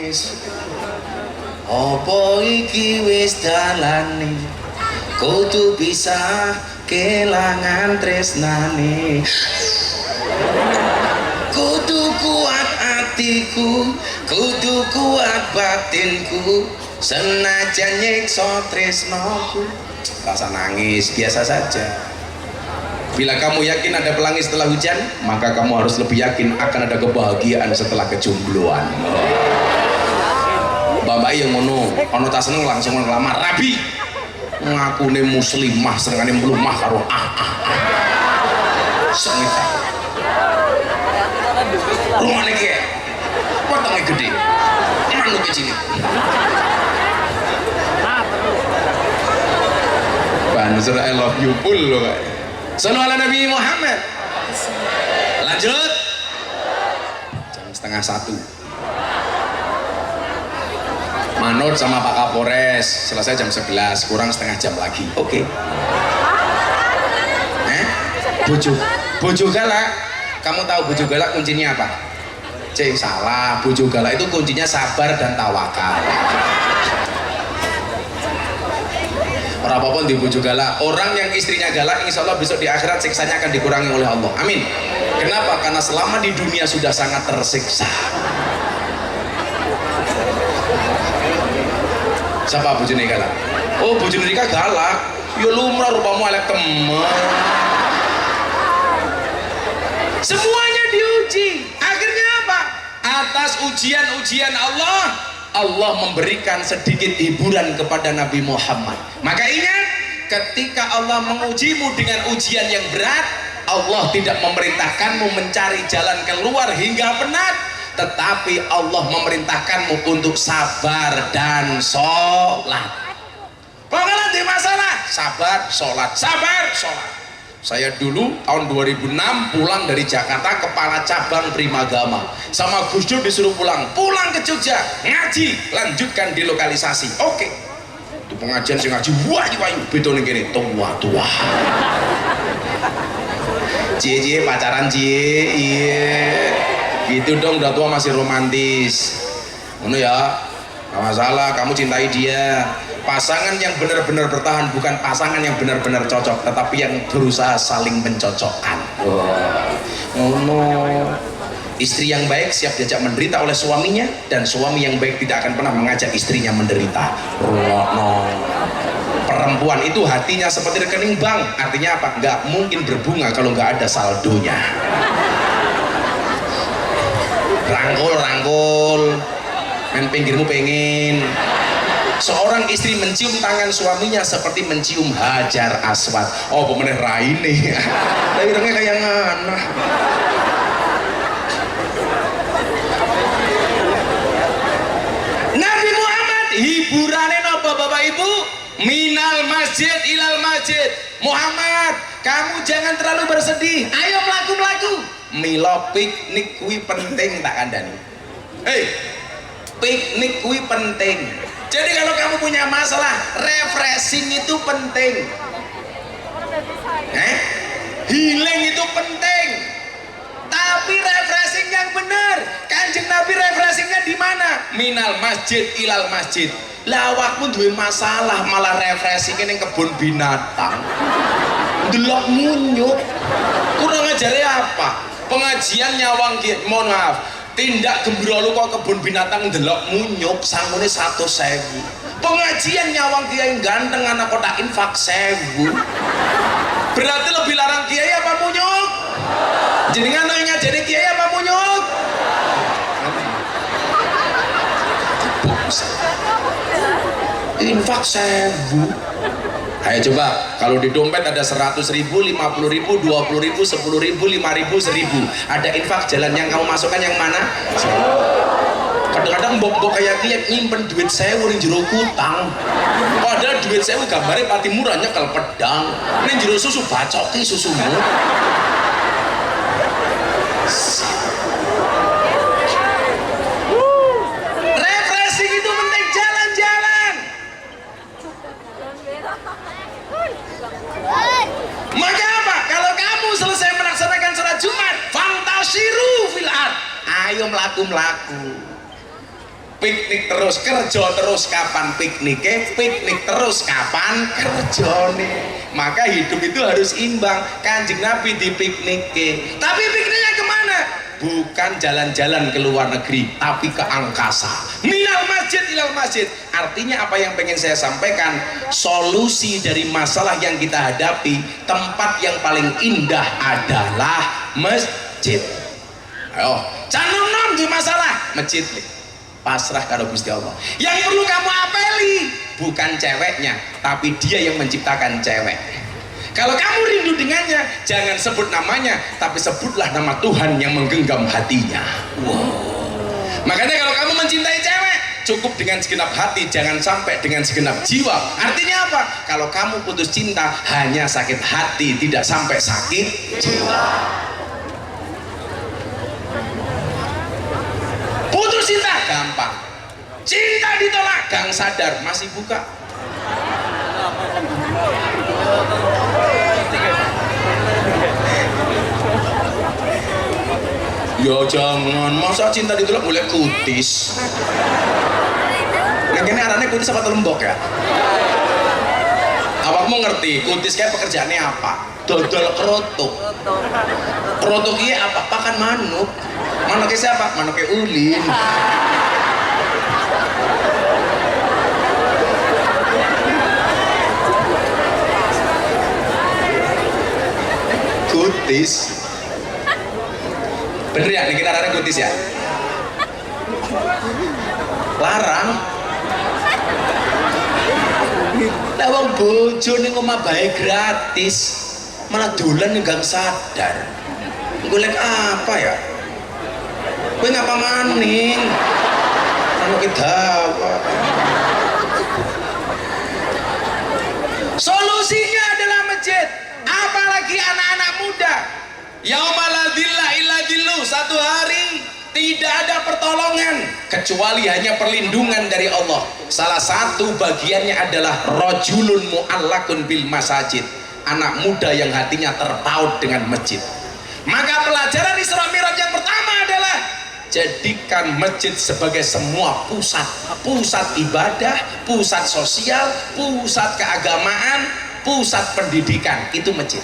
nangis. Apa iki wis dalane, kudu bisa kelangan tresnane. Kudu kuat hatiku, kudu kuat batinku, senajan nyiksa tresnoku. Rasa nangis biasa saja. Bila kamu yakin ada pelangi setelah hujan, maka kamu harus lebih yakin akan ada kebahagiaan setelah kejombloan. Bapak yang ngono, ono tak seneng langsung ngelamar rabi. Ngakune muslimah serengane mlumah karo sengit. Rumane ki potongnya gede, manuk cilik. Banser I love you full loh Kak. Sallu ala Nabi Muhammad. Lanjut. Jam 12:30. Manut sama Pak Kapolres selesai jam 11, kurang setengah jam lagi. Oke. Bojo galak. Kamu tahu bojo galak kuncinya apa? Cek salah. Bojo galak itu kuncinya sabar dan tawakal. Orang apapun di bojo galak, orang yang istrinya galak, insya Allah besok di akhirat siksanya akan dikurangi oleh Allah. Amin. Kenapa? Karena selama di dunia sudah sangat tersiksa. Siapa bojone galak? Oh, bojone Rika galak. Ya lumrah rupamu elek temen. Semuanya diuji. Akhirnya apa? Atas ujian-ujian Allah memberikan sedikit hiburan kepada Nabi Muhammad. Maka ingat, ketika Allah mengujimu dengan ujian yang berat, Allah tidak memerintahkanmu mencari jalan keluar hingga penat, tetapi Allah memerintahkanmu untuk sabar dan sholat. Pokoknya di masalah sabar, sholat, sabar, sholat. Saya dulu tahun 2006 pulang dari Jakarta, kepala cabang Primagama, sama Gus Dur disuruh pulang ke Jogja ngaji, lanjutkan di lokalisasi. Oke, itu pengajian sing ngaji wayu beda ning kene tua cie pacaran cie, iya gitu dong, udah tua masih romantis ngono ya, nggak masalah, kamu cintai dia. Pasangan yang benar-benar bertahan bukan pasangan yang benar-benar cocok, tetapi yang berusaha saling mencocokkan. Oh no. Istri yang baik siap diajak menderita oleh suaminya, dan suami yang baik tidak akan pernah mengajak istrinya menderita. No. Perempuan itu hatinya seperti rekening bank, artinya apa? Nggak mungkin berbunga kalau nggak ada saldonya. Rangkul, main pinggirmu pengen. Seorang istri mencium tangan suaminya seperti mencium Hajar Aswad. Oh, pemenang raine. Tapi orangnya kayak ngana. Nabi Muhammad hiburannya apa Bapak Ibu? Minal masjid ilal masjid. Muhammad, kamu jangan terlalu bersedih. Ayo melaku. Milo piknik kui penting tak kandani. Piknik kui penting. Jadi kalau kamu punya masalah, refreshing itu penting. Healing itu penting. Tapi refreshing yang benar. Kanjeng Nabi refreshingnya di mana? Minal masjid ilal masjid. Lah awakmu duwe masalah malah refreshingnya ning kebun binatang. Delok munyuk. Kurang ajarnya apa? Pengajian nyawang mohon maaf. Tindak gembira kok kebun binatang delok munyuk sangune 100.000. Pengajian nyawang kiai ganteng anak kotak infak 1.000. Berarti lebih larang kiai apa munyuk? Jenengan yang ngajari kiai apa munyuk? Infak 1.000. Ayo coba, kalau di dompet ada 100.000, 50.000, 20.000, 10.000, 5.000, 1.000. Ada infak jalan yang kamu masukkan yang mana? Kadang-kadang mbok-mbok kayak dia nyimpen duit 1.000 ning jero kutang. Padahal duit 1.000 gambarnya pati murah nyekel pedang. Ning jero susu bacoki susumu. Refreshing itu penting, jalan-jalan. Maka apa? Kalau kamu selesai melaksanakan sholat Jumat, fantasiru fil ard. Ayo melaku. piknik terus, kerja terus, kapan pikniknya? Piknik terus, kapan kerjone? Maka hidup itu harus imbang. Kanjeng Nabi di pikniknya, tapi pikniknya kemana? Bukan jalan-jalan ke luar negeri, tapi ke angkasa. Minal masjid ilal masjid. Artinya apa yang pengen saya sampaikan, solusi dari masalah yang kita hadapi, tempat yang paling indah adalah masjid. Ayo, canom di masalah masjid. Pasrah karo Gusti Allah. Yang perlu kamu apeli bukan ceweknya, tapi dia yang menciptakan cewek. Kalau kamu rindu dengannya, jangan sebut namanya, tapi sebutlah nama Tuhan yang menggenggam hatinya. Wow. Makanya kalau kamu mencintai cewek, cukup dengan segenap hati, jangan sampai dengan segenap jiwa. Artinya apa? Kalau kamu putus cinta, hanya sakit hati, tidak sampai sakit jiwa. Putus cinta gampang, cinta ditolak gang sadar masih buka. Ya jangan, masa cinta ditolak boleh kutis. Nah ini arahnya kutis apa telembok ya? Awakmu ngerti kutis kayak pekerjaannya apa? Dodol kerotok. Kerotok iya apa? Pakan manuk. Manuknya siapa? Manuknya ulin. Kutis. Bener ya, kita larang kutis ya? Larang. Lah wong bojo ning omah bae gratis. Malah dolan ning gang sadar. Golek apa ya? Kowe ngapa maning? Anu kedawa. Solusinya adalah masjid. Apalagi anak-anak muda. Yaumaladilla illa dillu, satu hari tidak ada pertolongan kecuali hanya perlindungan dari Allah. Salah satu bagiannya adalah rajulun mu'allakun bil masajid, anak muda yang hatinya terpaut dengan masjid. Maka pelajaran Isra Mi'raj yang pertama adalah jadikan masjid sebagai semua pusat ibadah, pusat sosial, pusat keagamaan, pusat pendidikan, itu masjid.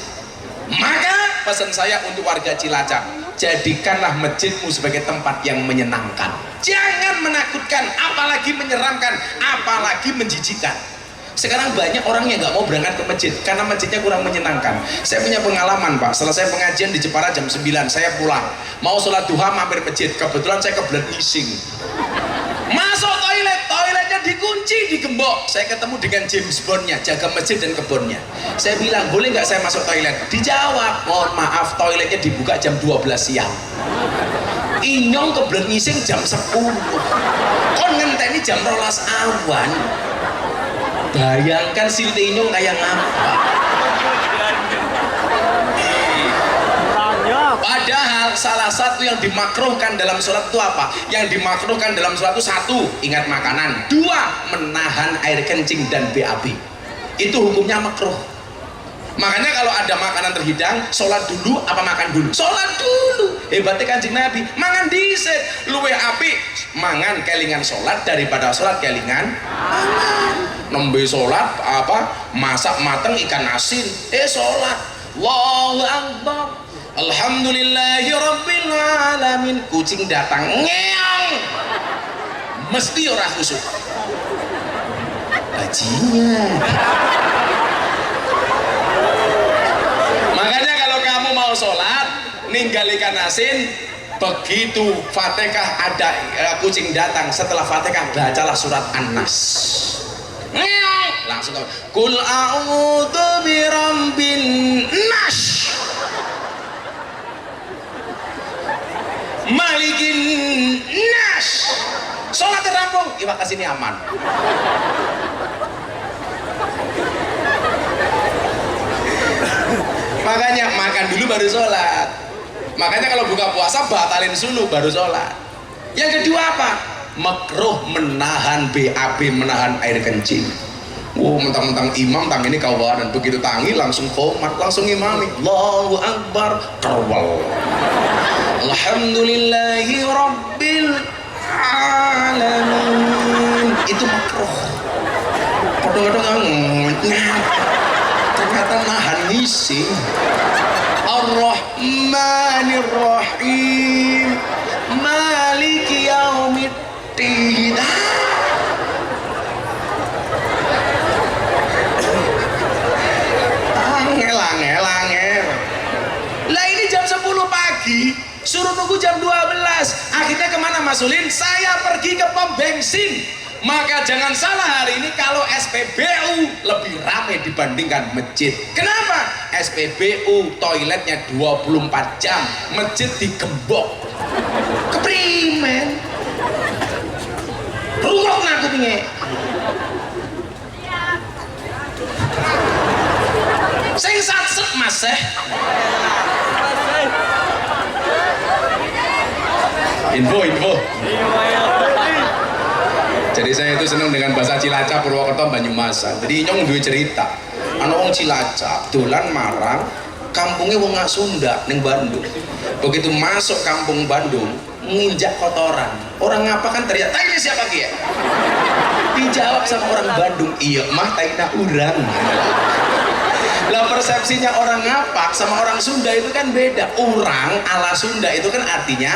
Maka pesan saya untuk warga Cilacap, jadikanlah masjidmu sebagai tempat yang menyenangkan, jangan menakutkan, apalagi menyeramkan, apalagi menjijikkan. Sekarang banyak orang yang nggak mau berangkat ke masjid karena masjidnya kurang menyenangkan. Saya punya pengalaman Pak, selesai pengajian di Jepara jam 9, saya pulang mau sholat duha mampir masjid, kebetulan saya kebelet ngising, masuk toiletnya dikunci, digembok. Saya ketemu dengan James Bond-nya, jaga masjid dan kebunnya. Saya bilang, boleh nggak saya masuk toilet? Dijawab, mohon maaf, toiletnya dibuka jam 12 siang. Inyong kebelet ngising jam 10. Kon ngenteni jam 12 awan. Bayangkan silite inyong kayak ngapa. Padahal salah satu yang dimakruhkan dalam sholat itu apa? Yang dimakruhkan dalam sholat itu satu, ingat makanan. Dua, menahan air kencing dan BAB. Itu hukumnya makruh. Makanya kalau ada makanan terhidang, sholat dulu apa makan dulu? Sholat dulu. Hebatnya Kanjeng Nabi, mangan dhisik. Luwih apik mangan kelingan sholat daripada sholat kelingan mangan. Nembe sholat apa? Masak mateng ikan asin. Sholat. Allahu Akbar. Alhamdulillahi Rabbil Alamin. Kucing datang ngeong, mesti orang khusyuk. Bajingan. Makanya kalau kamu mau sholat ninggal ikan asin, begitu Fatihah ada kucing datang, setelah Fatihah bacalah surat An-Nas. Ngeong, langsung kul a'udzu birabbin nas, malikin nas. Sholat terampung, terima kasih, ini aman. Makanya makan dulu baru sholat. Makanya kalau buka puasa batalin dulu baru sholat. Yang kedua apa? Makruh menahan BAB, menahan air kencing. Mentang-mentang imam tang ini kawanan, begitu tangi langsung komat, langsung imami. Allahu Akbar, kerwal. Alhamdulillahi Rabbil alamin. Itu makruh. Kadang-kadang ternyata nahan ngisi. Ar-Rahmanir Rahim Maliki Yaumiddin. Angel. Lah ini jam 10 pagi, suruh nunggu jam 12. Akhirnya kemana Mas Ulin? Saya pergi ke pom bensin. Maka jangan salah, hari ini kalau SPBU lebih ramai dibandingkan masjid. Kenapa? SPBU toiletnya 24 jam, masjid digembok. Keprimen. Rungok aku pinge. Sing satset Mas Info. Jadi saya itu senang dengan bahasa Cilacap, Purwokerto, Banyumasan. Jadi nyong duwe cerita. Ana wong Cilacap dolan marang kampungnya wong Sunda ning Bandung. Begitu masuk kampung Bandung, nginjak kotoran. Orang ngapa kan teriak, "Taina siapa ki ya?" Dijawab sama orang Bandung, "Iya mah taina urang." Lah persepsinya orang ngapak sama orang Sunda itu kan beda. Urang ala Sunda itu kan artinya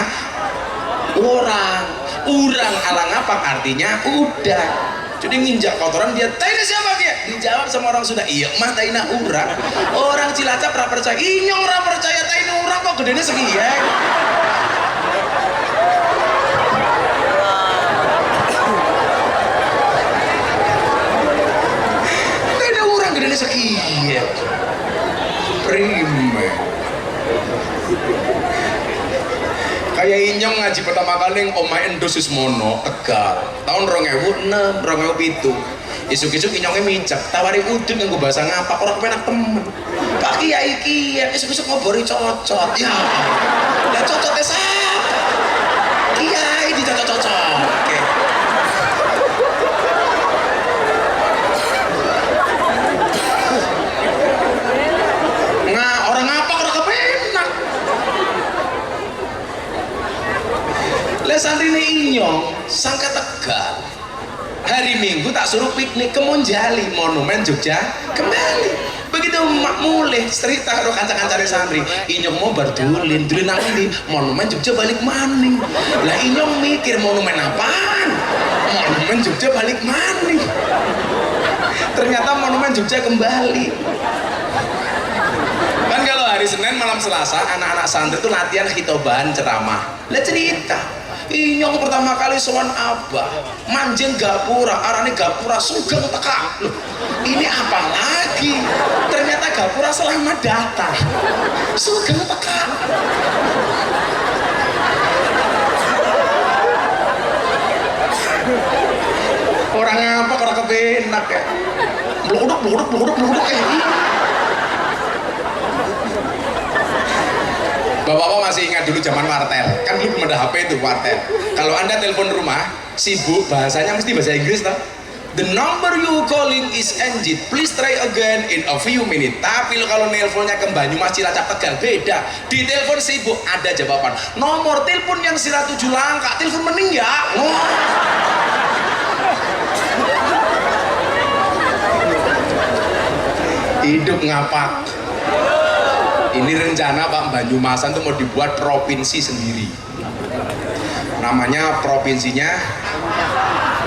orang ala ngapak artinya udah. Jadi nginjak kotoran dia, "Taina siapa dia?" Dijawab sama orang Sunda, "Iya mah taina urang." Orang Cilacap ora percaya, "Inyong ora percaya taina urang kok gedene sekian." Taina urang gedene sekian. Prime. Kayak inyong ngaji pertama kali yang omae Endosus Mono Tegal tahun 2006 2007. Isuk-isuk inyongnya mincak tawari udun yang gue bahasa ngapak orang kepenak temen Pak Kiai Kiai isuk-isuk ngobori cocot ya udah cocotnya siapa Kiai dicocot-cocot. Oke. Nah orang ngapak orang kepenak. Santri ini inyong sangka Tegal hari Minggu tak suruh piknik ke Monjali Monumen Jogja kembali. Begitu mulai cerita karo kanca-kancane santri, inyong mau berdulin nang ndi Monumen Jogja balik maning. Lah inyong mikir monumen apaan? Monumen Jogja balik maning. Ternyata Monumen Jogja kembali. Kan kalau hari Senin malam Selasa anak-anak santri itu latihan khitobahan ceramah. Lah cerita inyong pertama kali sowan abah manjing gapura arane gapura sugeng teka. Loh, ini apa lagi? Ternyata gapura selamat datang sugeng teka. Orang apa orang kepenak ya bluduk kayak ini. Bapak-bapak masih ingat dulu zaman wartel, kan dulu belum ada HP itu wartel. Kalau Anda telepon rumah, sibuk, bahasanya mesti bahasa Inggris toh. The number you calling is engaged, please try again in a few minutes. Tapi kalau nelponnya ke Banyumas Cilacap Tegal beda. Di telepon sibuk ada jawaban. Nomor telepon yang sila 7 langkah, telepon mending ya. Hidup ngapak. Ini rencana Pak Banyumasan tuh mau dibuat provinsi sendiri. Namanya provinsinya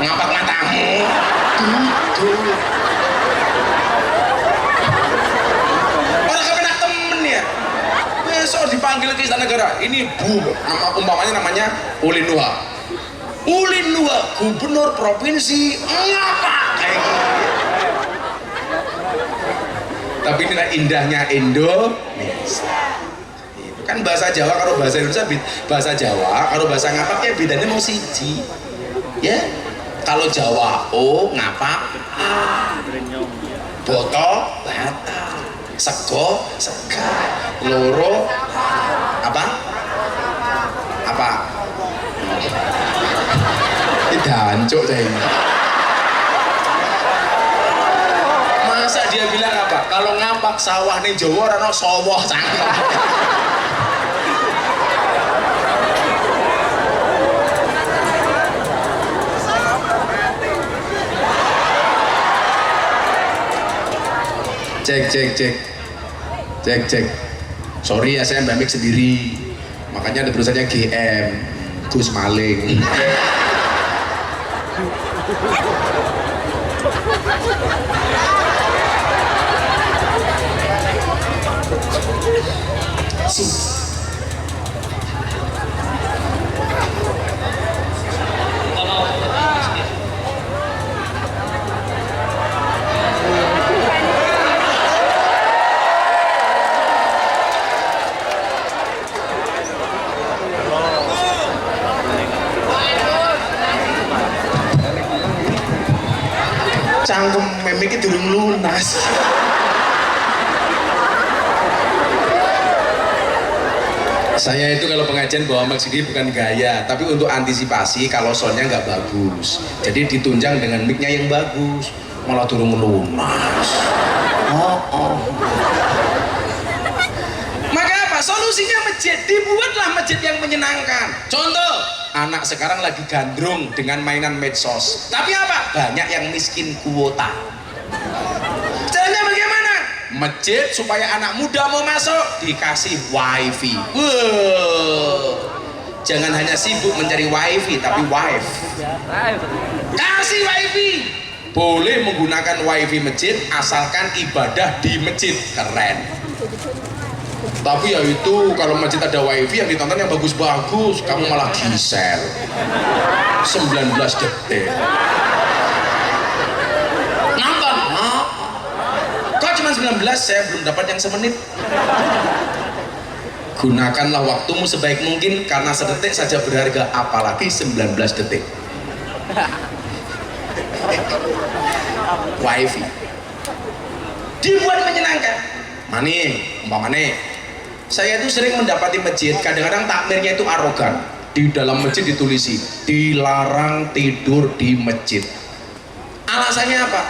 ngapak matamu. Orang kepenak temen ya. Besok dipanggil ke Istana Negara. Ini Bu, umpamanya namanya Ulin Nuha. Ulin Nuha, Gubernur Provinsi ngapak kayak gitu. Tapi inilah indahnya Indonesia. Itu kan bahasa Jawa karo bahasa Indonesia, bahasa Jawa karo bahasa ngapak ya bedanya mau siji. Ya, kalau Jawa ngapak boto bata, sego sega, loro apa? Dancuk saya ini. Masa dia bilang apa? Kalau ngapak sawah nih Jawa ora ono sawah cangkem. Cek cek cek cek cek. Sorry ya, saya mbak sendiri, makanya ada tulisannya GM, Gus Maling. Cangkem memiknya durung lunas. Saya itu kalau pengajian bawa mic sendiri bukan gaya, tapi untuk antisipasi kalau soundnya nggak bagus, jadi ditunjang dengan mic-nya yang bagus, malah durung lunas. Maka apa solusinya? Masjid, dibuatlah masjid yang menyenangkan. Contoh, anak sekarang lagi gandrung dengan mainan medsos, tapi apa? Banyak yang miskin kuota. Caranya bagaimana? Masjid supaya anak muda mau masuk dikasih wifi. Jangan hanya sibuk mencari wifi, tapi wife. Kasih wifi. Boleh menggunakan wifi masjid asalkan ibadah di masjid. Keren. Tapi ya itu, kalau masjid ada wifi yang ditonton yang bagus-bagus, kamu malah gisel 19 detik nonton. Kok cuma 19? Saya belum dapat yang semenit. Gunakanlah waktumu sebaik mungkin, karena sedetik saja berharga, apalagi 19 detik. Wifi dibuat menyenangkan. Umpamane saya itu sering mendapati masjid, kadang-kadang takmirnya itu arogan. Di dalam masjid ditulisi dilarang tidur di masjid. Alasannya apa?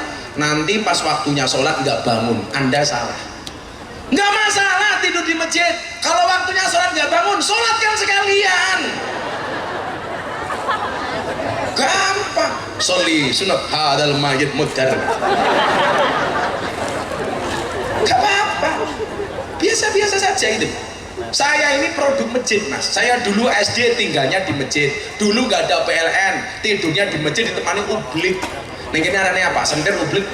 Nanti pas waktunya sholat nggak bangun, Anda salah. Nggak masalah tidur di masjid, kalau waktunya sholat nggak bangun, sholatkan sekalian. Gampang. Sholli sunat hadal mayit mudar. Gak apa-apa, biasa-biasa saja itu. Saya ini produk masjid, Mas. Saya dulu SD tinggalnya di masjid, dulu nggak ada PLN, tidurnya di masjid ditemani ublik. Ini arahnya apa? Sentir ublik?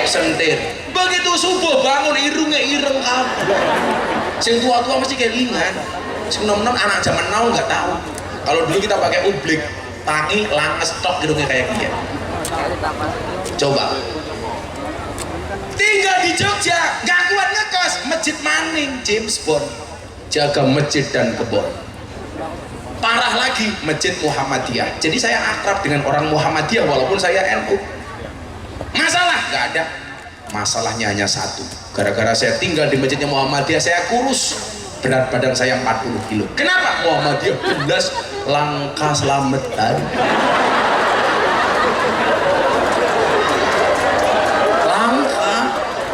Sentir. Begitu subuh bangun irungnya ireng kabeh. Sing tua-tua mesti kelingan, sing nom-nom anak zaman now nggak tahu. Kalau dulu kita pakai ublik, tangi langes tok irungnya kayak gini. Coba. Tinggal di Jogja, nggak kuat ngekos, masjid maning, James Bond, jaga masjid dan kebon. Parah lagi, masjid Muhammadiyah. Jadi saya akrab dengan orang Muhammadiyah walaupun saya NU. Masalah nggak ada. Masalahnya hanya satu. Gara-gara saya tinggal di masjidnya Muhammadiyah, saya kurus. Berat badan saya 40 kilo. Kenapa? Muhammadiyah belas langkah selamatan. Langkah.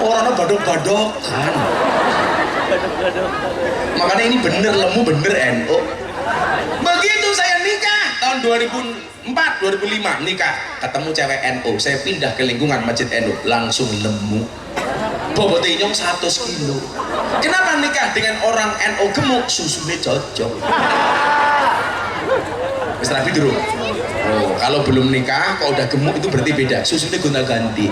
Orangnya badok-badokan. Makanya ini bener lemu, bener NU. Begitu saya nikah tahun 2004 2005 nikah, ketemu cewek NU, saya pindah ke lingkungan masjid NU, langsung lemu, bobotnya nyong 100 kilo. Kenapa nikah dengan orang NU gemuk? Susunya cocok. Wis rapi dulu. Oh, kalau belum nikah kalau udah gemuk itu berarti beda, susunya gonta ganti.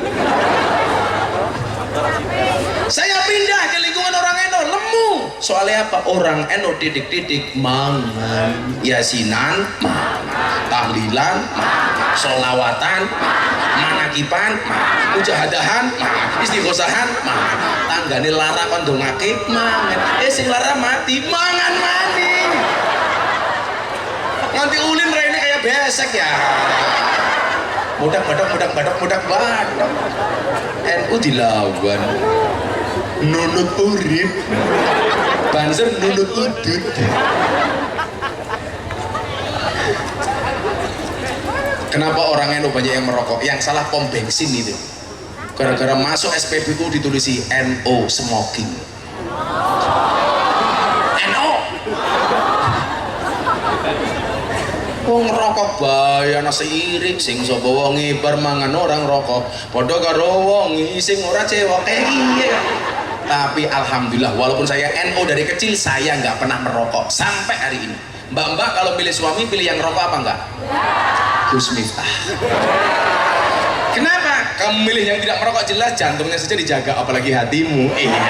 Saya pindah ke lingkungan orang NU, lemu. Soalnya apa? Orang NU didik-didik mangan, yasinan, mangan, tahlilan, mangan, sholawatan, manakipan, mangan, mujahadahan, mangan, istighosahan, mangan, tanggane lara kondongake, mangan, sing lara mati, mangan mati. Nanti ulin raine kayak besek ya. Mudak badok. NU dilawan. Nunut urip, banser nunut udut. Kenapa orang NU banyak yang merokok? Yang salah pom bensin itu. Gara-gara masuk SPBU ditulisi NO smoking. NO. Wong ngerokok bae ana seiring sing sapa wong ngibar mangan orang rokok padha karo wong sing ora cewek iya. Tapi alhamdulillah walaupun saya NU dari kecil saya nggak pernah merokok sampai hari ini. Mbak-mbak kalau pilih suami pilih yang rokok apa enggak? Gus Miftah. Kenapa? Kamu milih yang tidak merokok jelas jantungnya saja dijaga apalagi hatimu. Iya.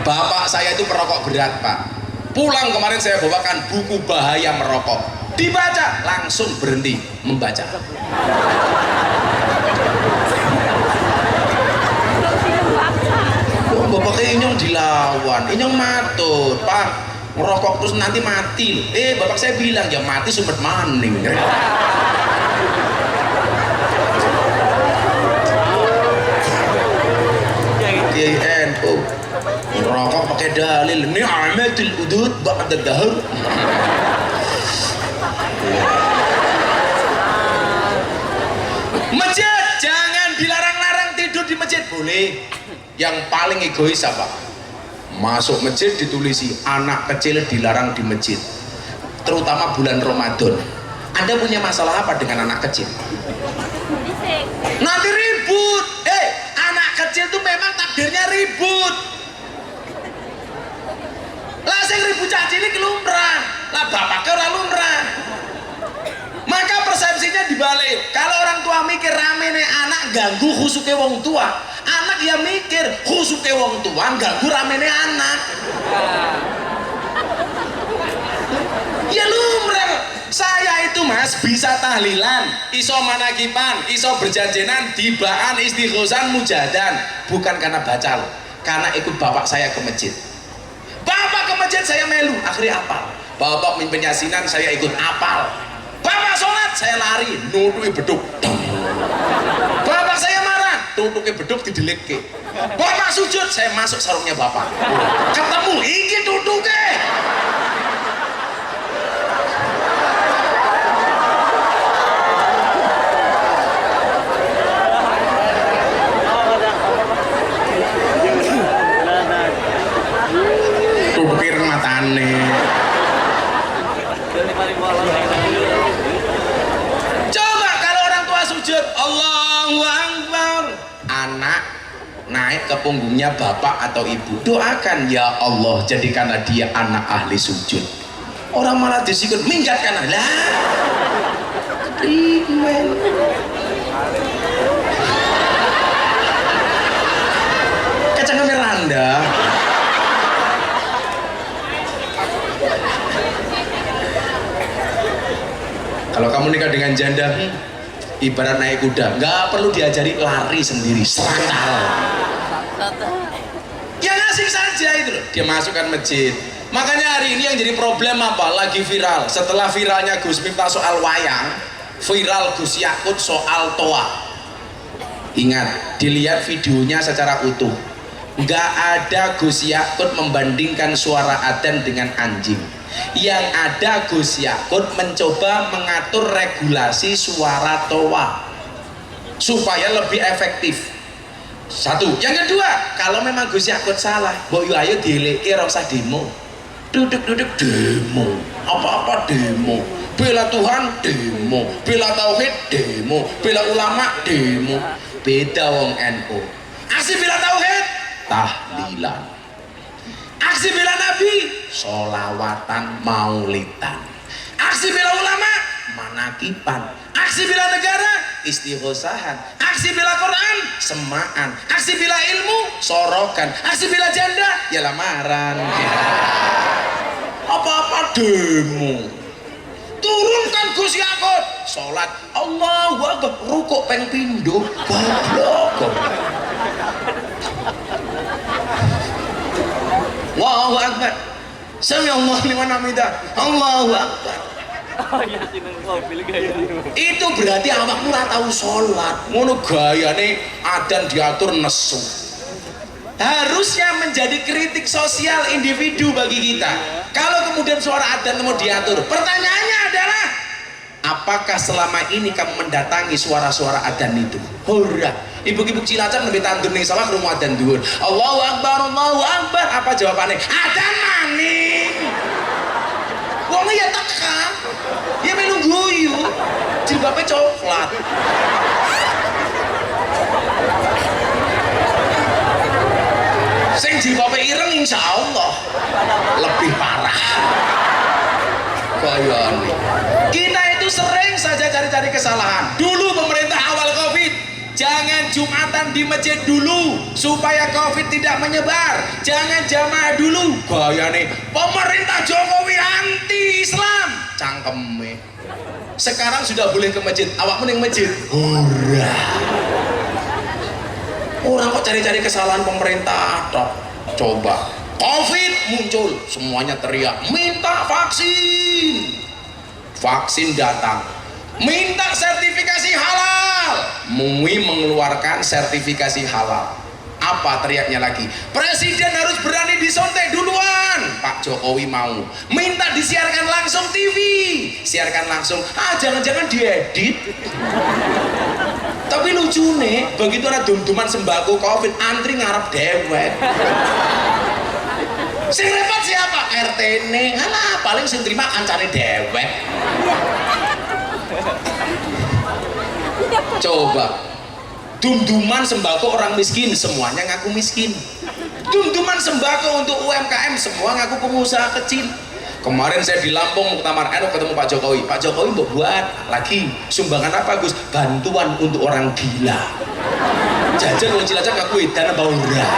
Bapak saya itu perokok berat Pak. Pulang kemarin saya bawakan buku bahaya merokok. Dibaca langsung berhenti membaca. Bapak inyong dilawan, inyong matut Pak merokok terus nanti mati loh. Bapak saya bilang ya mati sumpet maning. NU merokok pakai dalil ni'matul udud ba'da dahr. Masjid jangan dilarang-larang tidur di masjid boleh. Yang paling egois apa? Masuk masjid ditulisi anak kecil dilarang di masjid, terutama bulan Ramadan. Anda punya masalah apa dengan anak kecil? Nanti ribut. Anak kecil tuh memang takdirnya ribut. Lah sing ribut cah cilik lumrah, lah bapaknya ora lumrah. Maka persepsinya dibalik. Kalau orang tua mikir rame nih anak ganggu khusuke wong tua, anak ya mikir khusuke wong tua ganggu rame nih anak. Ya lumrah. Saya itu mas bisa tahlilan, iso manakipan, iso berjanjenan, tibaan, istighosan, mujadan. Bukan karena baca loh, karena ikut bapak saya ke masjid. Bapak ke masjid saya melu, akhirnya apal. Bapak mimpin yasinan saya ikut apal. Bapak sholat saya lari, nutuki beduk. Bapak saya marah, tutuki beduk didelikke. Bapak sujud saya masuk sarungnya bapak. Ketemu, iki tutuke. Tukir matane. Coba kalau orang tua sujud Allahu Akbar, anak naik ke punggungnya bapak atau ibu, doakan ya Allah jadikanlah dia anak ahli sujud. Orang malah disikut minggat kanan lah. Kacang meranda. Kalau kamu nikah dengan janda, ibarat naik kuda, nggak perlu diajari lari sendiri, serangkal. Ya asik saja itu loh, dia masukkan masjid. Makanya hari ini yang jadi problem apa? Lagi viral. Setelah viralnya Gus Miftah soal wayang, viral Gus Yakut soal toa. Ingat, dilihat videonya secara utuh. Nggak ada Gus Yakut membandingkan suara adzan dengan anjing. Yang ada Gus Yakut mencoba mengatur regulasi suara toa supaya lebih efektif. Satu. Yang kedua, kalau memang Gus Yakut salah, mbok yo ayo dieleke ora usah demo. Duduk-duduk demo, apa-apa demo, bela Tuhan demo, bela tauhid demo, bela ulama demo. Beda wong NU. Aksi bela tauhid tahlilan. Aksi bela Nabi, sholawatan maulidan. Aksi bela ulama, manakipan. Aksi bela negara, istighosahan. Aksi bela Quran, semaan. Aksi bela ilmu, sorokan. Aksi bela janda, ya lamaran. Apa-apa demo. Turunkan Gus Yakut, sholat Allahu Akbar, rukuk peng pindho, goblok. Allahu Akbar. Sami Allahu liman hamidah. Allahu Akbar. Itu berarti awakmu ora tau salat. Ngono gayane adzan diatur nesu. Harusnya menjadi kritik sosial individu bagi kita. Kalau kemudian suara adzan mau diatur, pertanyaannya adalah apakah selama ini kamu mendatangi suara-suara adzan itu? Ora. Ibu-ibu Cilacap lebih tandun nih sawah krungu adzan dhuwur. Allahu Akbar, Allahu Akbar. Apa jawabannya? Adzan maning. Wongnya ya teka, ya melu guyu, jilbabnya coklat. Sing jilbabnya ireng insya Allah lebih parah. Koyoni. Kita itu sering saja cari-cari kesalahan. Dulu pemerintah awal Covid, jangan Jumatan di masjid dulu supaya Covid tidak menyebar. Jangan jamaah dulu. Gaya nih, pemerintah Jokowi anti Islam. Cangkeme. Sekarang sudah boleh ke masjid. Awak mending masjid. Hurrah. Orang kok cari-cari kesalahan pemerintah. Coba. Covid muncul, semuanya teriak, minta vaksin. Vaksin datang. Minta sertifikasi halal. MUI mengeluarkan sertifikasi halal. Apa teriaknya lagi? Presiden harus berani disontek duluan. Pak Jokowi mau. Minta disiarkan langsung TV. Siarkan langsung. Jangan-jangan diedit. Tapi lucu nih, begitu ada dum-duman sembako Covid, antri ngarep dewek. Sing repot siapa? RT nih. Halah, paling sing terima kancane dewek. Coba dum-duman sembako orang miskin, semuanya ngaku miskin. Dum-duman sembako untuk UMKM, semua ngaku pengusaha kecil. Kemarin saya di Lampung Muktamar NU ketemu Pak Jokowi. Pak Jokowi mau buat lagi sumbangan apa Gus? Bantuan untuk orang gila. Jajan wong Cilacap ngaku edan apa ora?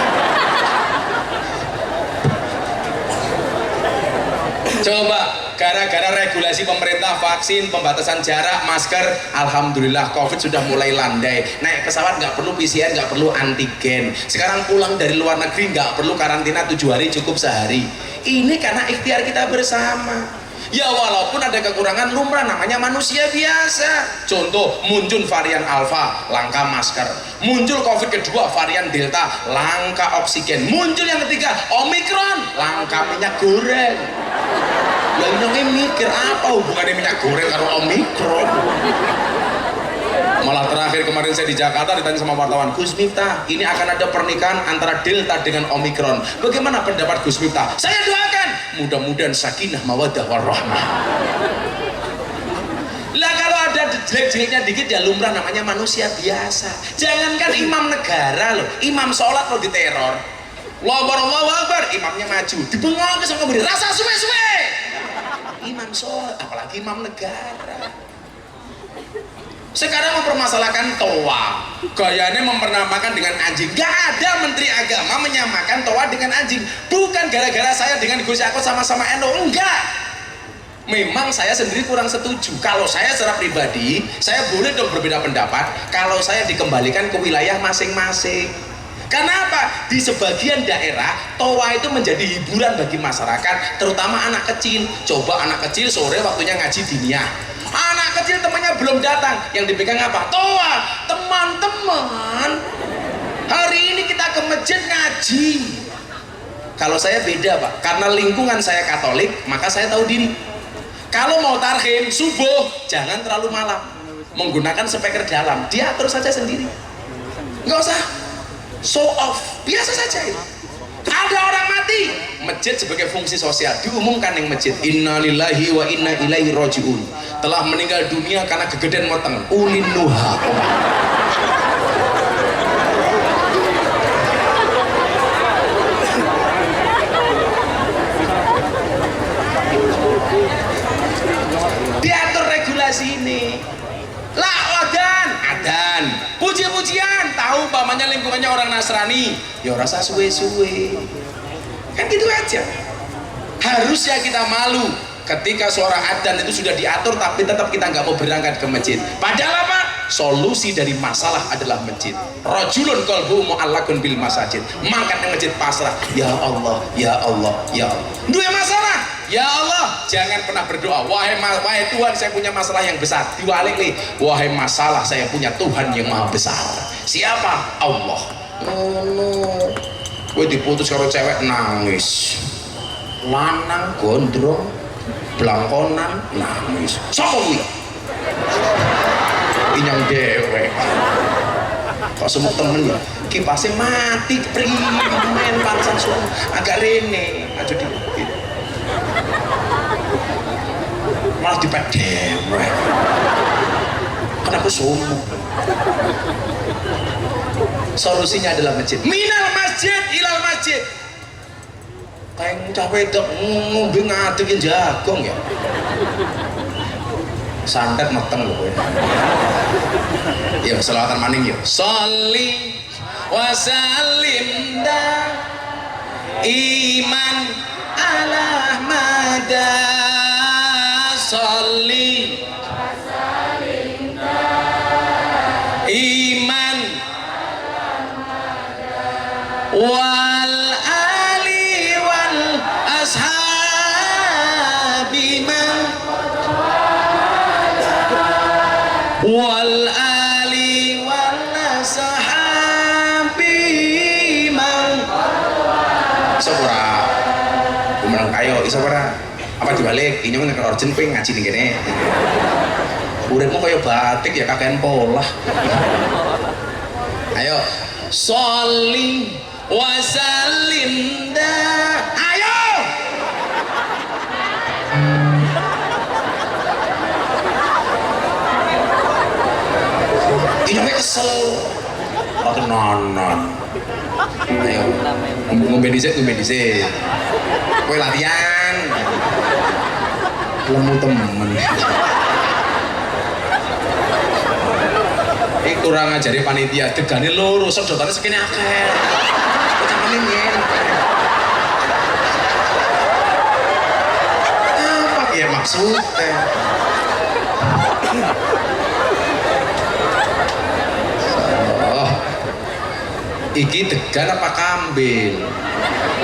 Coba gara-gara regulasi pemerintah, vaksin, pembatasan jarak, masker, alhamdulillah Covid sudah mulai landai. Naik pesawat nggak perlu PCR, nggak perlu antigen. Sekarang pulang dari luar negeri nggak perlu karantina 7 hari, cukup sehari. Ini karena ikhtiar kita bersama. Ya walaupun ada kekurangan lumrah, namanya manusia biasa. Contoh, muncul varian Alpha, langka masker. Muncul Covid kedua, varian Delta, langka oksigen. Muncul yang ketiga, Omikron, langka minyak goreng. Yang nyongnya mikir apa hubungannya minyak goreng karo Omikron? Malah terakhir kemarin saya di Jakarta ditanya sama wartawan, Gus Miftah, ini akan ada pernikahan antara Delta dengan Omikron. Bagaimana pendapat Gus Miftah? Saya doakan, mudah-mudahan sakinah mawaddah warahmah. Lah kalau ada jelek-jeleknya dikit ya lumrah, namanya manusia biasa. Jangankan imam negara loh, imam sholat lo diteror. Allahu Akbar, imamnya maju, dibengong ke sama beri rasa suwe-suwe. Imam sholat, apalagi imam negara. Sekarang mempermasalahkan toa, gayanya mempermasalahkan dengan anjing. Gak ada menteri agama menyamakan toa dengan anjing. Bukan gara-gara saya dengan Gus Yakut sama-sama NU, enggak. Memang saya sendiri kurang setuju. Kalau saya secara pribadi, saya boleh dong berbeda pendapat kalau saya dikembalikan ke wilayah masing-masing. Kenapa? Di sebagian daerah toa itu menjadi hiburan bagi masyarakat, terutama anak kecil. Coba anak kecil sore waktunya ngaji diniyah. Anak kecil temannya belum datang, yang dipegang apa? Toa. Teman-teman, hari ini kita ke masjid ngaji. Kalau saya beda Pak, karena lingkungan saya Katolik, maka saya tahu diri. Kalau mau tarhim subuh, jangan terlalu malam, menggunakan speaker dalam, diatur saja sendiri, nggak usah show off, biasa saja itu. Ada orang mati, masjid sebagai fungsi sosial diumumkan yang masjid, innalillahi wa inna ilaihi rojiun, telah meninggal dunia karena kegedean weteng, ulin nuha. Diatur regulasi ini. Lah adan, puji-pujian, tahu pamannya lingkungannya orang Nasrani, ya rasa suwe-suwe, kan gitu aja. Harusnya kita malu ketika suara adzan itu sudah diatur tapi tetap kita nggak mau berangkat ke masjid. Padahal apa? Solusi dari masalah adalah masjid. Rajulun qalbuhu mu'allaqun bil masajid, mangkat ke masjid pasrah, ya Allah, ya Allah, ya Allah. Dua masalah, ya Allah, jangan pernah berdoa wahai Tuhan saya punya masalah yang besar, diwalik nih, wahai masalah saya punya Tuhan yang maha besar. Siapa? Allah. Gue diputus karo cewek nangis, lanang gondrong blangkonan nangis, sapa kuwi? Inyang dewek kok semua temen ya kipasnya mati primen pansan suara agak rene aja dikit. malah dipek dewek. Kan aku sumuk. Solusinya adalah masjid. Minal masjid ilal masjid. Kayak cah wedok ngombe ngadeg jagong ya. Santet meteng lho kowe. Ya selawatan maning ya. Sholli wa sallim da iman ala mada. Sholli wa sallim da iman wal ali wal ashabi man wal ali wal ashabi man sepura gumrang kayo iso ora apa dibalik ini kan origin pengen ngaji ning kene uripmu kaya batik ya kakean polah. Ayo sholli wa sallim da. Ayo ini kesel pakai nonon. Ayo ngombe dhisik kowe latihan lemu temen. Ini kurang ngajari panitia degane loro sedotane sekene akeh. Kecamane nyen. Apa ya maksudnya? Oh. Iki degan apa kambil?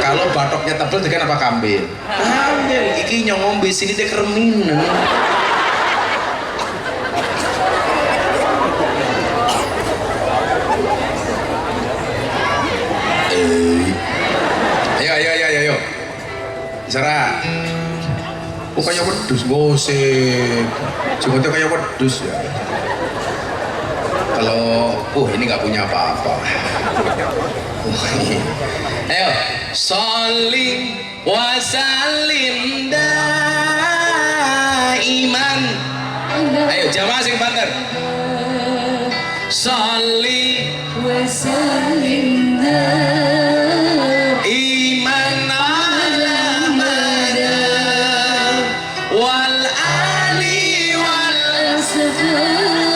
Kalau batoknya tebel degan apa kambil? Kambil. Iki nyong ngombe sini teh kereminen. Ayo. Isara. Oh kayak wedus gosip. Jengotnya kayak wedus ya. Kalau ini nggak punya apa-apa. Ayo, sholli wa sallim daiman. Ayo jamaah sing banter. Sholli wa sallim iman ala mada wal ali wal ashabi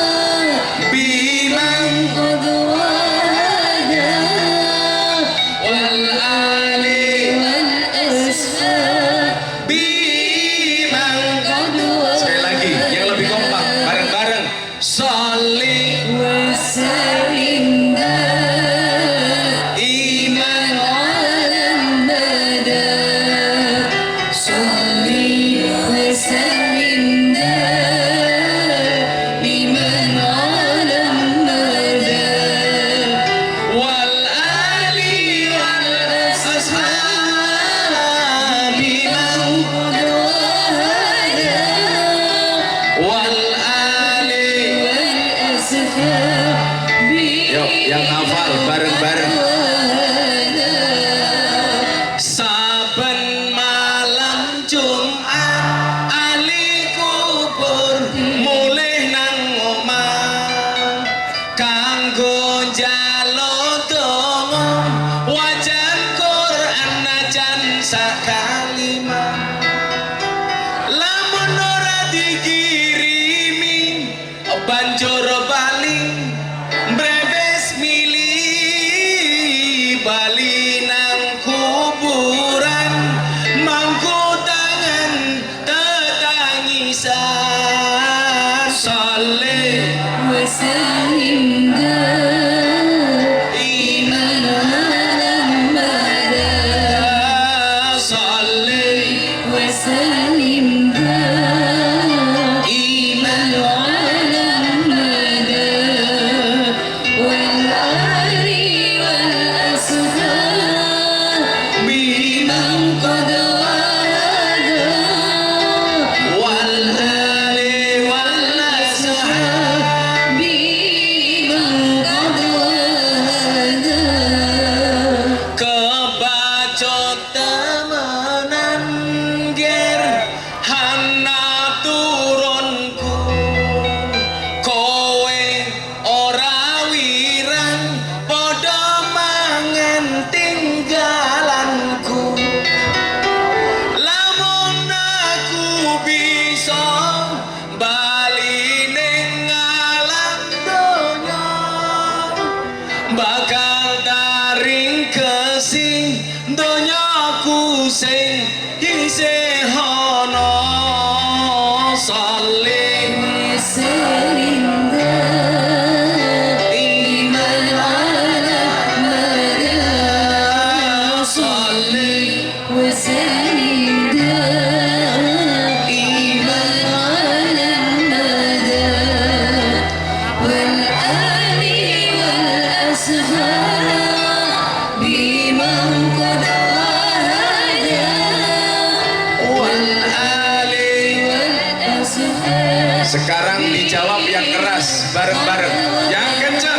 man qad wada wal ali wal ashabi man qad wada. Sekali lagi yang lebih kompak bareng-bareng. Sholli wa sallim iman ala mada sholli wa sallim iman ala mada wal ali wal ashabi man qad wada wal ali wal ashabi. Yuk yang hafal bareng-bareng. Saben malam Jumat ali kubur mulih nang omah kanggo njaluk donga wajan Quran najan sak kalimah lamun ora dikirimi banjur bali mbrebes milih bali nang kuburan mangku tangan tetangisan. Sholli wa sallim iman ala mada. sing donyaku sing isih ana saling serinda iman ala mada saling waserinda iman ala mada wal ali wal ashab biman qad wahada wal ali. Sekarang dijawab yang keras bareng-bareng, yang kencang.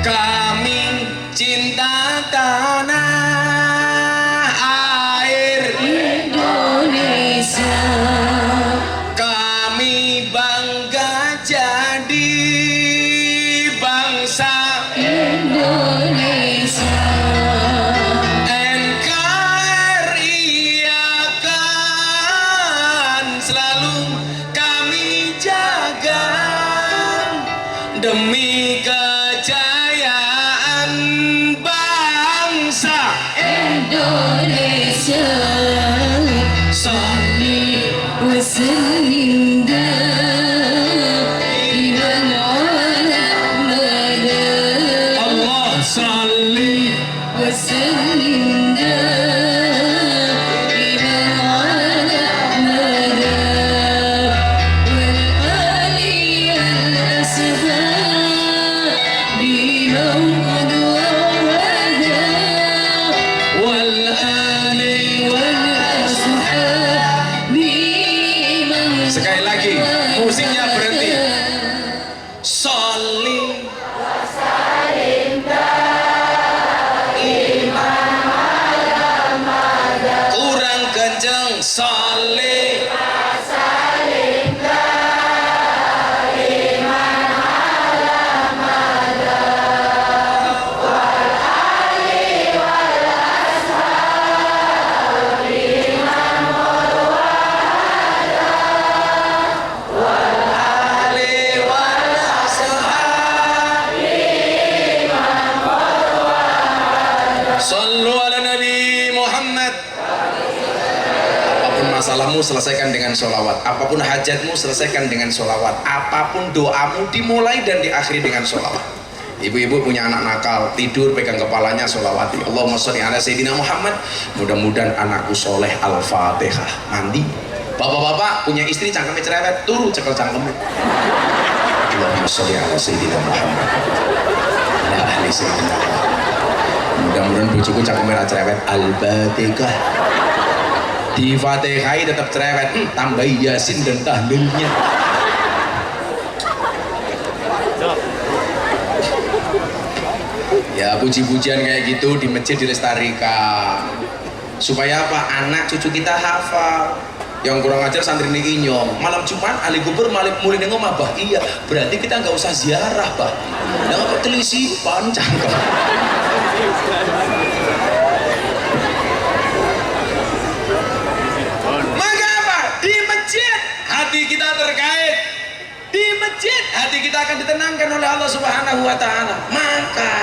Kami cinta tanah air Indonesia, kami bangga jadi bangsa Indonesia, NKRI akan selalu kami jaga demi kejayaan bangsa Indonesia, Salli waserinda iman ala mada Allah salli waserinda iman ala mada wal ali wal ashab biman qad wahada wal ali. Sekali lagi musiknya berhenti. Salli kurang kenceng. Salli Sallu ala Nabi Muhammad. Apapun masalahmu selesaikan dengan sholawat, apapun hajatmu selesaikan dengan sholawat, apapun doamu dimulai dan diakhiri dengan sholawat. Ibu-ibu punya anak nakal, tidur pegang kepalanya sholawati Allahumma sholli ala Sayyidina Muhammad. Mudah-mudahan anakku soleh. Al-Fatihah. Mandi. Bapak-bapak punya istri cangkemnya cerewet, turu cekel cangkemnya Allahumma sholli ala Sayyidina Muhammad ala ahli Sayyidina Muhammad. Mudah-mudahan bojoku cangkemnya cerewet. Al-Fatihah. Di Fatihai tetap cerewet, tambah Yasin dan tahlilnya. Ya puji-pujian kayak gitu di masjid dilestarikan supaya apa? Anak cucu kita hafal. Yang kurang ajar santri ini inyong malam Jumat ali gubur malik mulai nengok mabah. Iya berarti kita nggak usah ziarah bah. Nggak telisi pancang kok. Maka apa? Di masjid hati kita terkait. Di masjid hati kita akan ditenangkan oleh Allah Subhanahu wa taala. Maka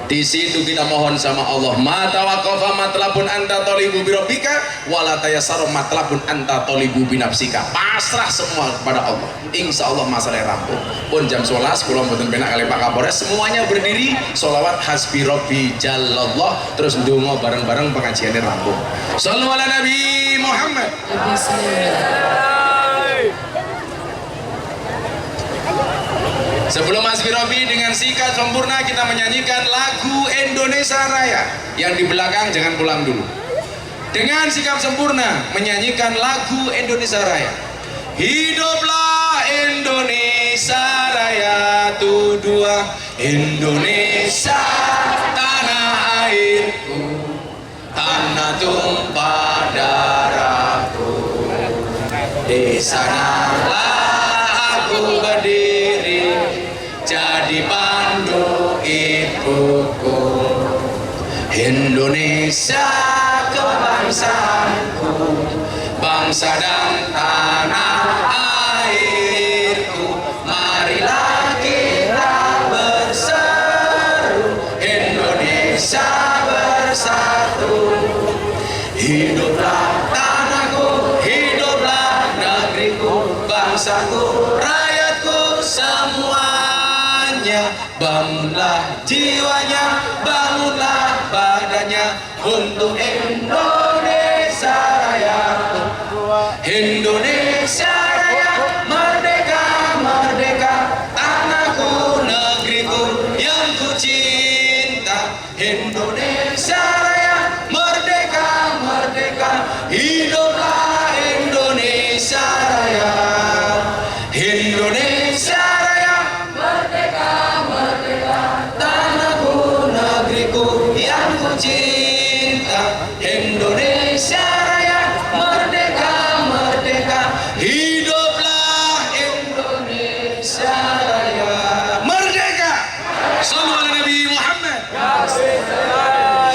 di situ kita mohon sama Allah, ma tawaqqafa matlabun anta talibu bi rabbika wala tayassara matlabun anta talibu bi nafsika. Pasrah semua kepada Allah. Insyaallah masalah rampung. Pun jam 11 kula mboten penak kali Pak Kapolres, semuanya berdiri sholawat hasbi rabbi jallallah terus ndonga bareng-bareng pengajiannya rampung. Shallu ala Nabi Muhammad. Sebelum Hasbi Robi dengan sikat sempurna kita menyanyikan lagu Indonesia Raya. Yang di belakang jangan pulang dulu. Dengan sikap sempurna menyanyikan lagu Indonesia Raya. Hiduplah Indonesia Raya tu dua Indonesia tanah airku, tanah tumpah darahku. Di sanalah aku berdiri jadi pandu ibuku. Indonesia kebangsaanku, bangsa dan tanah airku. Marilah kita berseru Indonesia Hiduplah tanahku, hiduplah negeriku, bangsaku, rakyatku semuanya. Bangunlah jiwanya, bangunlah badannya untuk Indonesia Raya. Indonesia Raya, merdeka, merdeka, tanahku, negeriku yang ku cinta. Indonesia Raya, merdeka, merdeka, hiduplah Indonesia Raya. Indonesia Raya, merdeka, merdeka, tanahku, negeriku yang ku cinta. Indonesia Raya, merdeka, merdeka, hiduplah Indonesia Raya. Merdeka. Sallu ala Nabi Muhammad.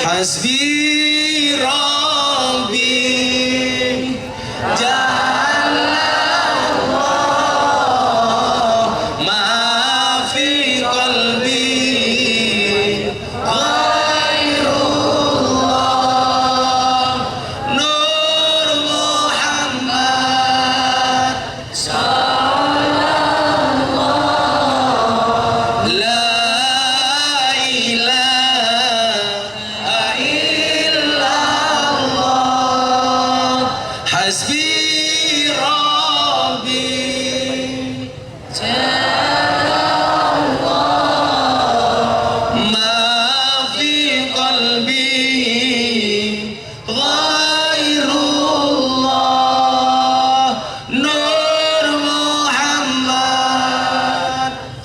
Hasbi Rabbi Jalla ma fi qalbi ghairullah Nur Muhammad sallallahu la ilaha illallah. Hasbi Rabbi ma fi qalbi ghairullah Nur Muhammad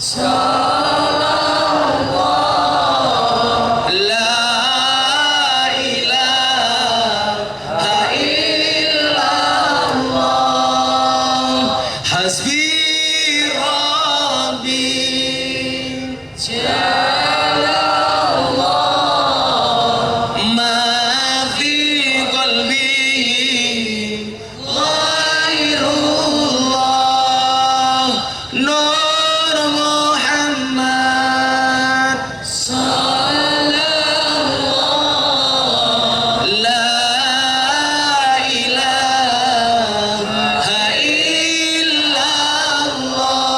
sallallahu la ilaha illallah. Hasbi Rabbi ma fi qalbi ghairullah Nur Muhammad sallallahu la ilaha illallah.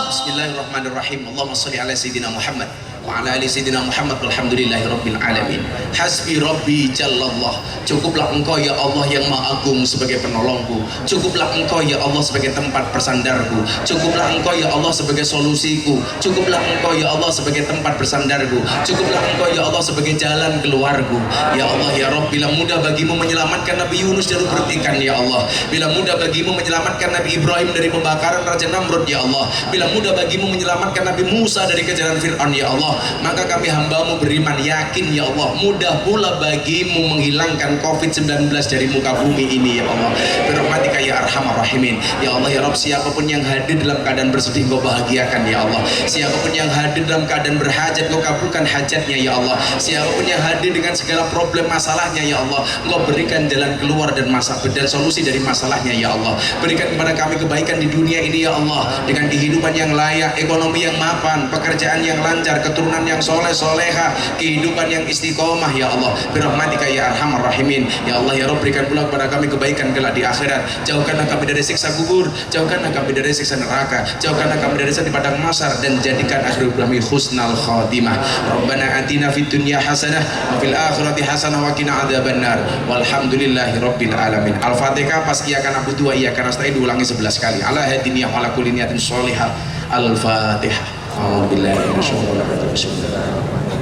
Bismillahirrahmanirrahim. Allahumma shalli ala sayyidina Muhammad wa ala ali sayyidina Muhammad walhamdulillahi rabbil alamin. Hasbi Rabbi Jallallah. Cukuplah engkau ya Allah yang maha agung sebagai penolongku. Cukuplah engkau ya Allah sebagai tempat bersandarku. Cukuplah engkau ya Allah sebagai solusiku. Cukuplah engkau ya Allah sebagai tempat bersandarku. Cukuplah engkau ya Allah sebagai jalan keluarku. Ya Allah ya Rabb, bila mudah bagimu menyelamatkan Nabi Yunus dari perut ikan ya Allah, bila mudah bagimu menyelamatkan Nabi Ibrahim dari pembakaran Raja Namrud ya Allah, bila mudah bagimu menyelamatkan Nabi Musa dari kejaran Fir'aun ya Allah, maka kami hambamu beriman yakin ya Allah, mudah pula bagimu menghilangkan COVID-19 dari muka bumi ini ya Allah. Birahmatika ya arhamar rahimin. Ya Allah ya Rabb, siapapun yang hadir dalam keadaan bersedih Engkau bahagiakan ya Allah. Siapapun yang hadir dalam keadaan berhajat Engkau kabulkan hajatnya ya Allah. Siapapun yang hadir dengan segala problem masalahnya ya Allah, Engkau berikan jalan keluar dan dan solusi dari masalahnya ya Allah. Berikan kepada kami kebaikan di dunia ini ya Allah, dengan kehidupan yang layak, ekonomi yang mapan, pekerjaan yang lancar, keturunan yang soleh soleha, kehidupan yang istiqomah ya Allah. Birahmatika ya arhamar rahimin. Ya Allah ya Rabb, berikan pula kepada kami kebaikan kelak di akhirat. Jauhkanlah kami dari siksa kubur, jauhkanlah kami dari siksa neraka, jauhkanlah kami dari siksa di padang mahsyar, dan jadikan akhir kami husnal khatimah. Rabbana atina fid dunya hasanah wa fil akhirati hasanah wa qina adzabannar. Walhamdulillahi rabbil alamin. Al-Fatihah pas iyyaka na'budu wa iyyaka nasta'in diulangi 11 kali. Ala hadiniyah wa ala kulli niyatin sholihah. Al-Fatihah. A'udzubillahi minasyaitonir rajim. Bismillahirrahmanirrahim.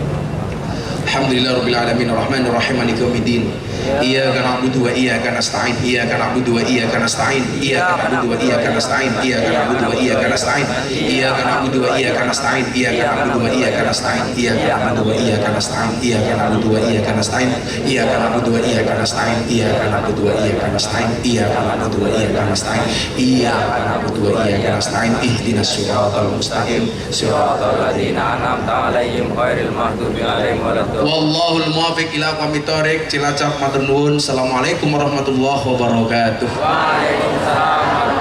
Alhamdulillah rabbil alamin arrahmanir rahim maliki yaumiddin. Iyyaka na'budu wa iyyaka nasta'in. Iyyaka na'budu wa iyyaka nasta'in. Iyyaka na'budu wa iyyaka nasta'in. Iyyaka na'budu wa iyyaka nasta'in. Iyyaka na'budu wa iyyaka nasta'in. Iyyaka na'budu wa iyyaka nasta'in. Iyyaka na'budu wa iyyaka nasta'in. Iyyaka na'budu wa iyyaka nasta'in. Iyyaka na'budu wa iyyaka nasta'in. Iyyaka na'budu wa iyyaka nasta'in. Iyyaka na'budu wa iyyaka nasta'in. Iyyaka na'budu wa iyyaka nasta'in. Ihdinas siratal mustaqim. Siratal ladzina an'amta 'alaihim ghairil maghdubi 'alaihim waladdallin. Wallahul muwaffiq ila aqwamit thoriq. Cilacap matur nuwun. Assalamualaikum warahmatullahi wabarakatuh. Waalaikumsalam.